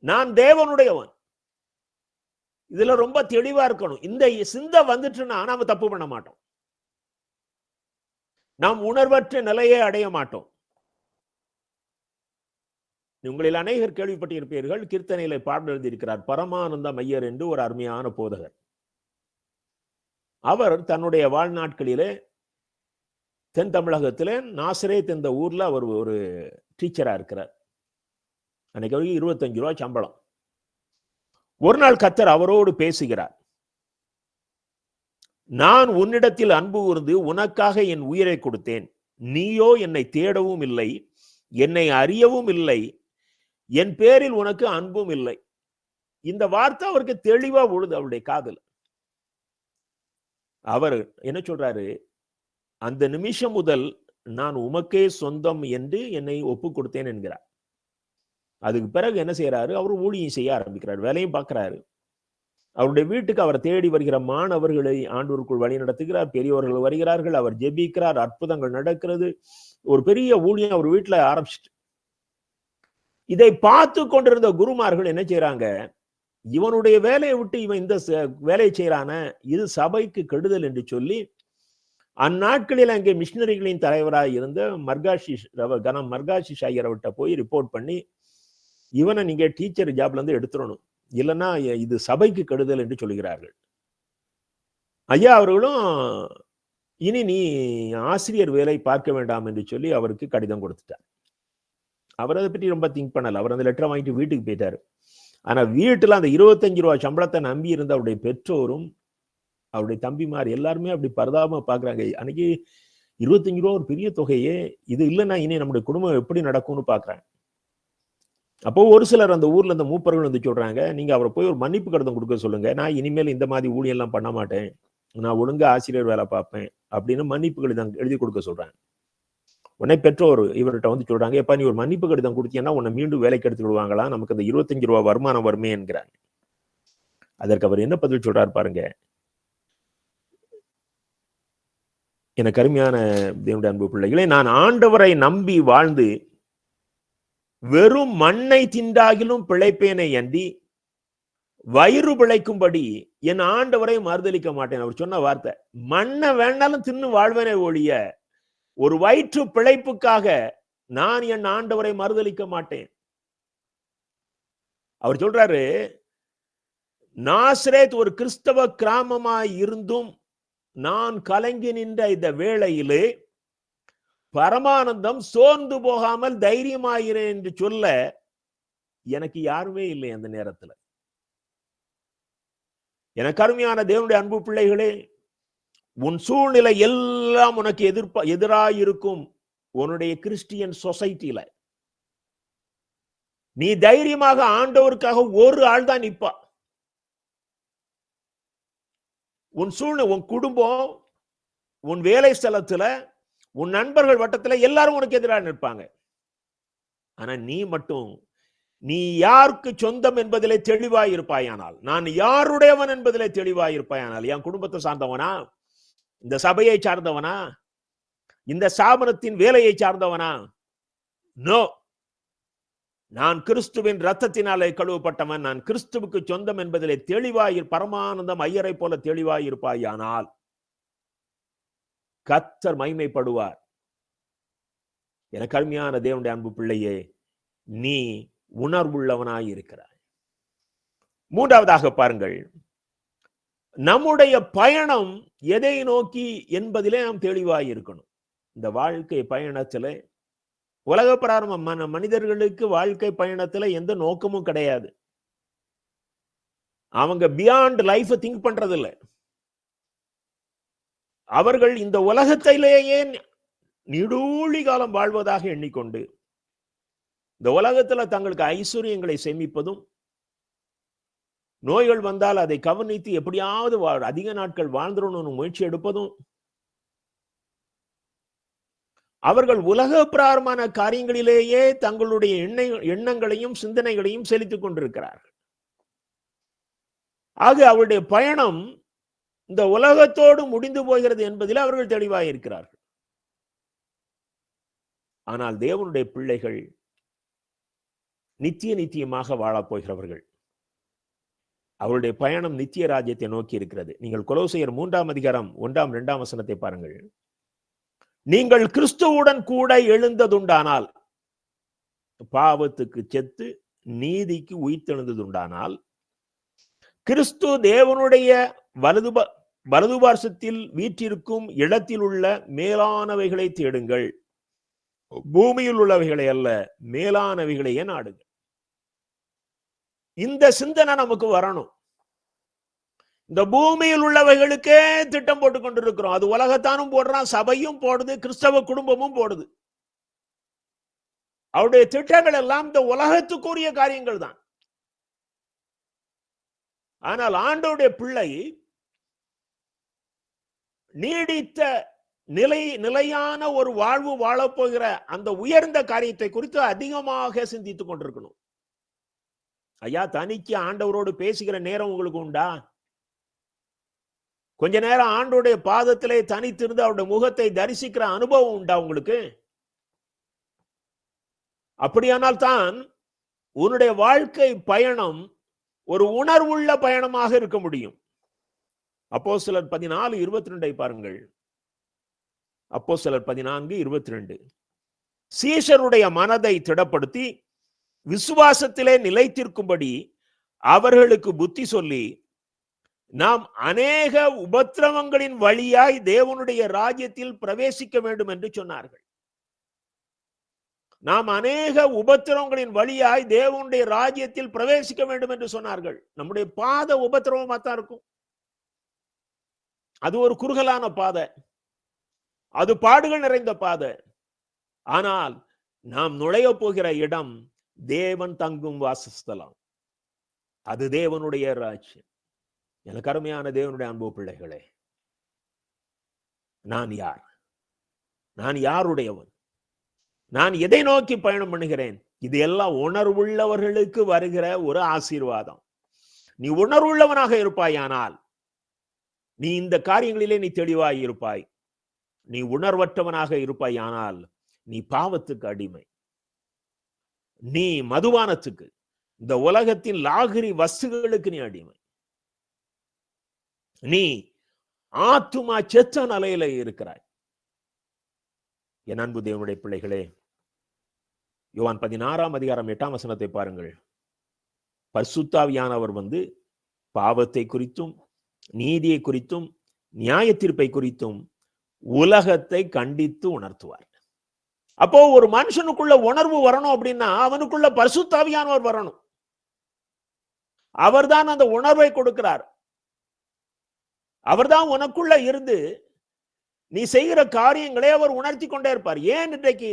நான் தேவனுடையவன். இதுல ரொம்ப தெளிவா இருக்கணும். இந்த சிந்தை வந்துட்டுன்னா நாம தப்பு பண்ண மாட்டோம். நாம் உணர்வற்ற நிலையை அடைய மாட்டோம். உங்களில் அநேகர் கேள்விப்பட்டிருப்பீர்கள், கீர்த்தனையில பாடல் எழுதியிருக்கிறார் பரமானந்த மையர் என்று ஒரு அருமையான போதகர். அவர் தன்னுடைய வாழ்நாட்களிலே தென் தமிழகத்திலே நாசரேத் என்ற ஊர்ல அவர் ஒரு டீச்சரா இருக்கிறார். அன்னைக்கு 25 ரூபாய் சம்பளம். ஒரு நாள் கர்த்தர் அவரோடு பேசுகிறார். நான் உன்னிடத்தில் அன்பு கூர்ந்து உனக்காக என் உயிரை கொடுத்தேன். நீயோ என்னை தேடவும் இல்லை, என்னை அறியவும் இல்லை, என் பேரில் உனக்கு அன்பும் இல்லை. இந்த வார்த்தை அவருக்கு தெளிவா விழுது அவருடைய காதுல. அவர் என்ன சொல்றாரு? அந்த நிமிஷம் முதல் நான் உமக்கே சொந்தம் என்று என்னை ஒப்பு கொடுத்தேன் என்கிறார். அதுக்கு பிறகு என்ன செய்யறாரு? அவர் ஊழியம் செய்ய ஆரம்பிக்கிறார், வேலையும் பார்க்கிறாரு. அவருடைய வீட்டுக்கு அவர் தேடி வருகிற மாணவர்களை ஆண்டவருக்குள் வழி நடத்துகிறார். பெரியவர்கள் வருகிறார்கள், அவர் ஜெபிக்கிறார், அற்புதங்கள் நடக்கிறது. ஒரு பெரிய ஊழியம் அவர் வீட்டுல ஆரம்பிச்சிட்டு, இதை பார்த்து கொண்டிருந்த குருமார்கள் என்ன செய்யறாங்க? இவனுடைய வேலையை விட்டு இவன் இந்த வேலையை செய்யறான, இது சபைக்கு கெடுதல் என்று சொல்லி அந்நாட்களில் அங்கே மிஷினரிகளின் தலைவராக இருந்த மர்காஷிஷ் ஐயர்கிட்ட போய் ரிப்போர்ட் பண்ணி, இவனை நீங்க டீச்சர் ஜாப்ல இருந்து எடுத்துடணும், இல்லைன்னா இது சபைக்கு கெடுதல் என்று சொல்கிறார்கள். ஐயா அவர்களும் இனி நீ ஆசிரியர் வேலை பார்க்க வேண்டாம் என்று சொல்லி அவருக்கு கடிதம் கொடுத்துட்டார். அவர் அதை பற்றி ரொம்ப திங்க் பண்ணல. அவர் அந்த லெட்டரை வாங்கிட்டு வீட்டுக்கு போயிட்டாரு. ஆனா வீட்டுல அந்த 25 ரூபாய் சம்பளத்தை நம்பி இருந்த அவருடைய பெற்றோரும் அவருடைய தம்பிமார் எல்லாருமே அப்படி பரிதாபமா பாக்குறாங்க. அன்னைக்கு 25 ரூபா ஒரு பெரிய தொகையே, இது இல்லைன்னா இனி நம்முடைய குடும்பம் எப்படி நடக்கும்னு பாக்குறாங்க. அப்போ ஒரு சிலர் அந்த ஊர்ல இந்த மூப்பர்கள் வந்து சொல்றாங்க, நீங்க அவரை போய் ஒரு மன்னிப்பு கடிதம் கொடுக்க சொல்லுங்க, நான் இனிமேல் இந்த மாதிரி ஊழியம் எல்லாம் பண்ண மாட்டேன் நான் ஒழுங்கா ஆசிரியர் வேலை பார்ப்பேன் அப்படின்னு மன்னிப்பு கடிதம் எழுதி கொடுக்க சொல்றாங்க. உடனே பெற்றோர் இவர்கிட்ட வந்து சொல்றாங்க, எப்பா நீ ஒரு மன்னிப்பு கடிதம் கொடுத்தீங்கன்னா உன்னை மீண்டும் வேலைக்கு எடுத்து விடுவாங்களா, நமக்கு அந்த 25 ரூபாய் வருமானம் வருமே என்கிறாங்க. அதற்கு அவர் என்ன பதில் சொல்றாரு பாருங்க. எனக்கு அருமையான தேவனுடைய அன்பு பிள்ளைகளே, நான் ஆண்டவரை நம்பி வாழ்ந்து வெறும் மண்ணை திண்டாகிலும் பிழைப்பேனை அன்றி வயிறு பிழைக்கும்படி என் ஆண்டவரை மறுதலிக்க மாட்டேன். அவர் சொன்ன வார்த்தை, மண்ணை வேணாலும் தின்னு வாழ்வனே ஒழிய ஒரு வயிற்று பிழைப்புக்காக நான் என் ஆண்டவரை மறுதலிக்க மாட்டேன். அவர் சொல்றாரு, நாசரேத் ஒரு கிறிஸ்தவ கிராமமாய் இருந்தும் நான் கலங்கி நின்ற இந்த வேளையிலே பரமானந்தம் சோர்ந்து போகாமல் தைரியமாகிறேன் என்று சொல்ல எனக்கு யாருமே இல்லை அந்த நேரத்தில். எனக்கு அருமையான தேவனுடைய அன்பு பிள்ளைகளே, உன் சூழ்நிலை எல்லாம் உனக்கு எதிராயிருக்கும். உன்னுடைய கிறிஸ்டியன் சொசைட்டில நீ தைரியமாக ஆண்டவருக்காக ஒரு ஆள் தான் நிப்பா. உன் சூழ்நிலை, உன் குடும்பம், உன் வேலை ஸ்தலத்துல, உன் நண்பர்கள் வட்டத்துல எல்லாரும் உனக்கு எதிராக நிற்பாங்க. ஆனா நீ மட்டும், நீ யாருக்கு சொந்தம் என்பதிலே தெளிவாய் இருப்பாயானால், நான் யாருடையவன் என்பதிலே தெளிவாய் இருப்பாயானால், என் குடும்பத்தை சார்ந்தவனா, இந்த சபையை சார்ந்தவனா, இந்த ஸ்தாபனத்தின் வேலையை சார்ந்தவனா? நோ, நான் கிறிஸ்துவின் ரத்தத்தினாலே கழுவப்பட்டவன், நான் கிறிஸ்துவுக்கு சொந்தம் என்பதிலே தெளிவாய், பரமானந்தம் ஐயரை போல தெளிவாய் இருப்பாயானால் கர்த்தர் மகிமைப்படுவார். எனக்கு அருமையான தேவனுடைய அன்பு பிள்ளையே, நீ உணர்வுள்ளவனாய் இருக்கிறாய். மூன்றாவதாக பாருங்கள், நம்முடைய பயணம் எதை நோக்கி என்பதிலே நாம் தெளிவாய் இருக்கணும். இந்த வாழ்க்கை பயணத்திலே, உலக பிராரம்ப மனிதர்களுக்கு வாழ்க்கை பயணத்துல எந்த நோக்கமும் கிடையாது. அவங்க பியாண்ட் லைஃப் திங்க் பண்றது இல்லை. அவர்கள் இந்த உலகத்திலேயே நீடூழி காலம் வாழ்வதாக எண்ணிக்கொண்டு இந்த உலகத்துல தங்களுக்கு ஐஸ்வர்யங்களை சேமிப்பதும், நோய்கள் வந்தால் அதை கவனித்து எப்படியாவது அதிக நாட்கள் வாழ்ந்துடணும்னு முயற்சி எடுப்பதும், அவர்கள் உலக பிராரமான காரியங்களிலேயே தங்களுடைய எண்ணங்களையும் சிந்தனைகளையும் செலுத்திக் கொண்டிருக்கிறார்கள். ஆக அவருடைய பயணம் இந்த உலகத்தோடு முடிந்து போகிறது என்பதில் அவர்கள் தெளிவாக இருக்கிறார்கள். ஆனால் தேவனுடைய பிள்ளைகள் நித்தியமாக வாழப் போகிறவர்கள். அவருடைய பயணம் நித்திய ராஜ்யத்தை நோக்கி இருக்கிறது. நீங்கள் கொலோசையர் 3ஆம் அதிகாரம் 1ஆம் 2ஆம் வசனத்தை பாருங்கள். நீங்கள் கிறிஸ்துவுடன் கூட எழுந்ததுண்டானால், பாவத்துக்கு செத்து நீதிக்கு உயிர்த்தெழுந்ததுண்டானால், கிறிஸ்து தேவனுடைய வலதுபார்சத்தில் வீற்றிருக்கும் இடத்தில் உள்ள மேலானவைகளை தேடுங்கள், பூமியில் உள்ளவைகளை அல்ல, மேலானவைகளையே நாடுங்கள். இந்த சிந்தனை நமக்கு வரணும். இந்த பூமியில் உள்ளவைகளுக்கே திட்டம் போட்டுக் கொண்டிருக்கிறோம். அது உலகத்தானும் போடுறான், சபையும் போடுது, கிறிஸ்தவ குடும்பமும் போடுது. அவருடைய திட்டங்கள் எல்லாம் இந்த உலகத்துக்குரிய காரியங்கள் தான். ஆனால் ஆண்டவருடைய பிள்ளை நீடித்த நிலையான ஒரு வாழ்வு வாழப்போகிற அந்த உயர்ந்த காரியத்தை குறித்து அதிகமாக சிந்தித்துக் கொண்டிருக்கணும். ஐயா, தனிக்கு ஆண்டவரோடு பேசுகிற நேரம் உங்களுக்கு உண்டா? கொஞ்ச நேரம் ஆண்டவருடைய பாதத்திலே தனித்திருந்து அவருடைய முகத்தை தரிசிக்கிற அனுபவம் உண்டா உங்களுக்கு? அப்படியானால் தான் உன்னுடைய வாழ்க்கை பயணம் ஒரு உணர்வுள்ள பயணமாக இருக்க முடியும். அப்போஸ்தலர் 14:22 பாருங்கள். அப்போஸ்தலர் 14:22 சீஷருடைய மனதை திடப்படுத்தி விசுவாசத்திலே நிலைத்திருக்கும்படி அவர்களுக்கு புத்தி சொல்லி, நாம் அநேக உபத்திரவங்களின் வழியாய் தேவனுடைய ராஜ்யத்தில் பிரவேசிக்க வேண்டும் என்று சொன்னார்கள். நாம் அநேக உபத்திரவங்களின் வழியாய் தேவனுடைய ராஜ்யத்தில் பிரவேசிக்க வேண்டும் என்று சொன்னார்கள். நம்முடைய பாதை உபத்திரவமா தான் இருக்கும். அது ஒரு குறுகலான பாதை, அது பாடுகள் நிறைந்த பாதை. ஆனால் நாம் நுழைய போகிற இடம் தேவன் தங்கும் வாசஸ்தலம். அது தேவனுடைய ராஜ்யம். எனக்கு அருமையான தேவனுடைய அன்பு பிள்ளைகளே, நான் யார்? நான் யாருடையவன்? நான் எதை நோக்கி பயணம் பண்ணுகிறேன்? இது எல்லாம் உணர்வுள்ளவர்களுக்கு வருகிற ஒரு ஆசீர்வாதம். நீ உணர்வுள்ளவனாக இருப்பாயானால் நீ இந்த காரியங்களிலே நீ தெளிவாய் இருப்பாய். நீ உணர்வற்றவனாக இருப்பாயானால் நீ பாவத்துக்கு அடிமை, நீ மதுபானத்துக்கு, இந்த உலகத்தின் லாகிரி வஸ்துகளுக்கு நீ அடிமை. நீ ஆத்துமா செத்த நிலையில இருக்கிறாய். என் அன்பு தேவனுடைய பிள்ளைகளே, யோவான் 16:8 பாருங்கள். பரிசுத்தாவியானவர் வந்து பாவத்தை குறித்தும் நீதியை குறித்தும் நியாய தீர்ப்பை குறித்தும் உலகத்தை கண்டித்து உணர்த்துவார். அப்போ ஒரு மனுஷனுக்குள்ள உணர்வு வரணும் அப்படின்னா அவனுக்குள்ள பரிசுத்தாவியானவர் வரணும். அவர்தான் அந்த உணர்வை கொடுக்கிறார். அவர்தான் உனக்குள்ள இருந்து நீ செய்கிற காரியங்களை அவர் உணர்த்தி கொண்டே இருப்பார். ஏன் இன்றைக்கு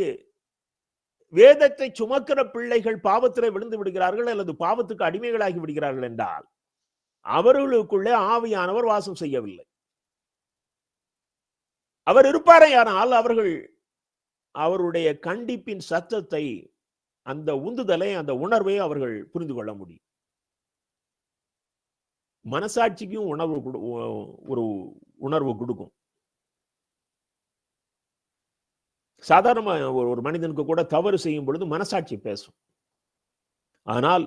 வேதத்தை சுமக்கிற பிள்ளைகள் பாவத்திலே விழுந்து விடுகிறார்கள் அல்லது பாவத்துக்கு அடிமைகளாகி விடுகிறார்கள் என்றால் அவர்களுக்குள்ளே ஆவியானவர் வாசம் செய்யவில்லை. அவர் இருப்பாரையானால் அவர்கள் அவருடைய கண்டிப்பின் சத்தத்தை, அந்த உந்துதலை, அந்த உணர்வை அவர்கள் புரிந்து கொள்ள முடியும். மனசாட்சிக்கும் ஒரு உணர்வு கொடுக்கும். சாதாரண ஒரு மனிதனுக்கு கூட தவறு செய்யும் பொழுது மனசாட்சி பேசும். ஆனால்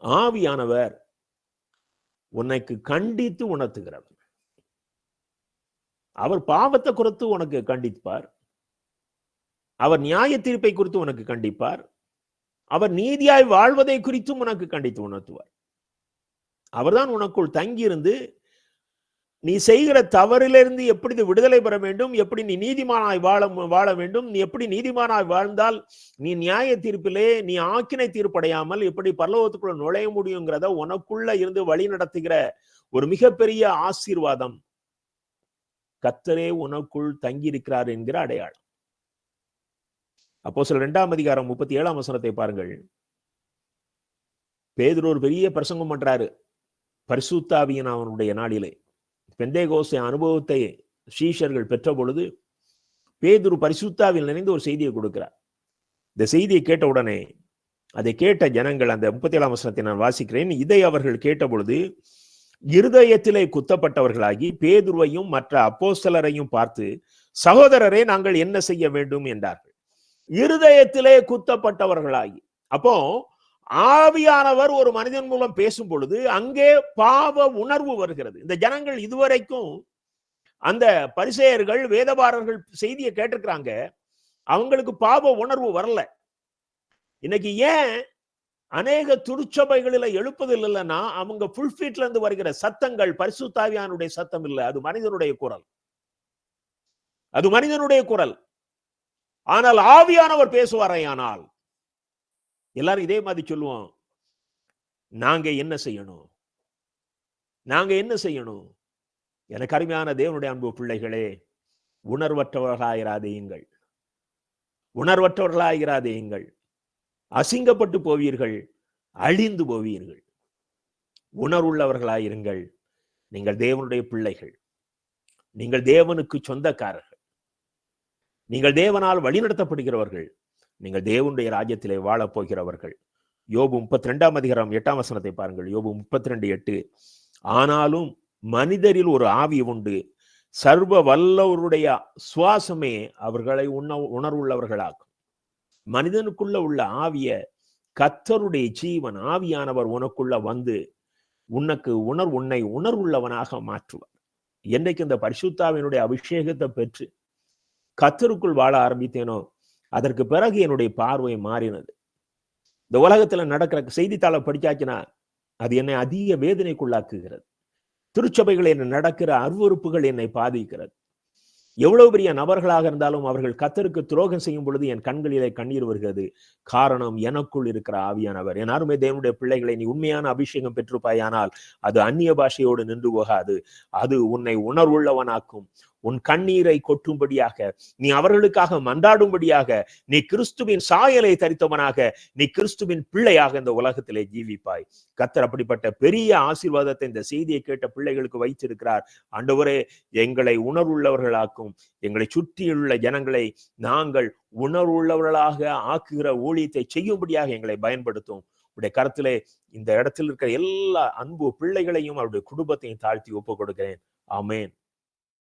ஆவியானவர் உனக்கு கண்டித்து உணர்த்துகிறவர். அவர் பாவத்தை குறித்து உனக்கு கண்டிப்பார். அவர் நியாய தீர்ப்பை குறித்து உனக்கு கண்டிப்பார். அவர் நீதியாய் வாழ்வதை குறித்தும் உனக்கு கண்டித்து உணர்த்துவார். அவர்தான் உனக்குள் தங்கியிருந்து நீ செய்கிற தவறிலிருந்து எப்படி விடுதலை பெற வேண்டும், எப்படி நீ நீதிமானாய் வாழ வேண்டும், நீ எப்படி நீதிமானாய் வாழ்ந்தால் நீ நியாய தீர்ப்பிலே நீ ஆக்கினை தீர்ப்படையாமல் எப்படி பரலோகத்துக்குள்ள நுழைய முடியுங்கிறத உனக்குள்ள இருந்து வழி நடத்துகிற ஒரு மிகப்பெரிய ஆசீர்வாதம் கர்த்தரே உனக்குள் தங்கி இருக்கிறார் என்கிற அடையாளம். அப்போஸ்தலர் 2:37 பாருங்கள். பேதுரு ஒரு பெரிய பிரசங்கம் பண்றாரு பரிசுத்த ஆவியானவருடைய நாளிலே. பெந்தேகோஸ்தே அனுபவத்தை சீஷர்கள் பெற்ற பொழுது பேதுரு பரிசுத்த ஆவியில் நினைந்து ஒரு செய்தியை கொடுக்கிறார். இந்த செய்தியை கேட்ட உடனே அதை கேட்ட ஜனங்கள், அந்த 37 நான் வாசிக்கிறேன். இதை அவர்கள் கேட்ட பொழுது இருதயத்திலே குத்தப்பட்டவர்களாகி பேதுருவையும் மற்ற அப்போஸ்தலரையும் பார்த்து, சகோதரரே நாங்கள் என்ன செய்ய வேண்டும் என்றார்கள். இருதயத்திலே குத்தப்பட்டவர்களாகி. அப்போ ஆவியானவர் ஒரு மனிதன் மூலம் பேசும் பொழுது அங்கே பாவ உணர்வு வருகிறது. இந்த ஜனங்கள் இதுவரைக்கும் அந்த பரிசேயர்கள் வேதபாரர்கள் செய்தியை கேட்டிருக்கிறாங்க, அவங்களுக்கு பாவ உணர்வு வரல. இன்னைக்கு ஏன் அநேக திருச்சபைகளில் எழுப்பதில் இல்லைன்னா அவங்க புல்பீட்ல இருந்து வருகிற சத்தங்கள் பரிசுத்த ஆவியானுடைய சத்தம் இல்லை, அது மனிதனுடைய குரல். அது மனிதனுடைய குரல். ஆனால் ஆவியானவர் பேசுவாரையானால் எல்லாரும் இதே மாதிரி சொல்லுவோம், நாங்க என்ன செய்யணும், நாங்க என்ன செய்யணும். எனக்கு அருமையான தேவனுடைய அன்பு பிள்ளைகளே, உணர்வற்றவர்களாயிராதேயுங்கள், உணர்வற்றவர்களாயிராதேயுங்கள். அசிங்கப்பட்டு போவீர்கள், அழிந்து போவீர்கள். உணர்வுள்ளவர்களாயிருங்கள். நீங்கள் தேவனுடைய பிள்ளைகள், நீங்கள் தேவனுக்கு சொந்தக்காரர்கள், நீங்கள் தேவனால் வழிநடத்தப்படுகிறவர்கள், நீங்கள் தேவனுடைய ராஜ்யத்திலே வாழப் போகிறவர்கள். யோபு 32:8 பாருங்கள். யோபு 32:8. ஆனாலும் மனிதரில் ஒரு ஆவி உண்டு, சர்வ வல்லவருடைய சுவாசமே அவர்களை உணர்வுள்ளவர்களாகும். மனிதனுக்குள்ள உள்ள ஆவிய கர்த்தருடைய ஜீவன் ஆவியானவர் உனக்குள்ள வந்து உன்னை உணர்வுள்ளவனாக மாற்றுவார். என்னைக்கு இந்த பரிசுத்தாவினுடைய அபிஷேகத்தை பெற்று கர்த்தருக்குள் வாழ ஆரம்பித்தேனோ அதற்கு பிறகு என்னுடைய பார்வை மாறினது. இந்த உலகத்துல நடக்கிற செய்தித்தாளை படிச்சாச்சுன்னா அது என்னை அதிக வேதனைக்குள்ளாக்குகிறது. திருச்சபைகள் என்ன நடக்கிற அருவருப்புகள் என்னை பாதிக்கிறது. எவ்வளவு பெரிய நபர்களாக இருந்தாலும் அவர்கள் கர்த்தருக்கு துரோகம் செய்யும் பொழுது என் கண்களிலே கண்ணீர் வருகிறது. காரணம், எனக்குள் இருக்கிற ஆவியானவர். என் அருமை தேவனுடைய பிள்ளைகளை, நீ உண்மையான அபிஷேகம் பெற்றிருப்பாயானால் அது அந்நிய பாஷையோடு நின்று போகாது. அது உன்னை உணர்வுள்ளவனாக்கும், உன் கண்ணீரை கொட்டும்படியாக, நீ அவர்களுக்காக மன்றாடும்படியாக, நீ கிறிஸ்துவின் சாயலை தரித்தவனாக, நீ கிறிஸ்துவின் பிள்ளையாக இந்த உலகத்திலே ஜீவிப்பாய். கர்த்தர் அப்படிப்பட்ட பெரிய ஆசீர்வாதத்தை இந்த செய்தியை கேட்ட பிள்ளைகளுக்கு வைத்திருக்கிறார். ஆண்டவரே, எங்களை உணர்வுள்ளவர்களாக்கும், எங்களை சுற்றியுள்ள ஜனங்களை நாங்கள் உணர்வுள்ளவர்களாக ஆக்குகிற ஊழியத்தை செய்யும்படியாக எங்களை பயன்படுத்தும். உடைய கருத்திலே இந்த இடத்தில் இருக்கிற எல்லா அன்பு பிள்ளைகளையும் அவருடைய குடும்பத்தையும் தாழ்த்தி ஒப்புக் கொடுக்கிறேன். ஆமென்.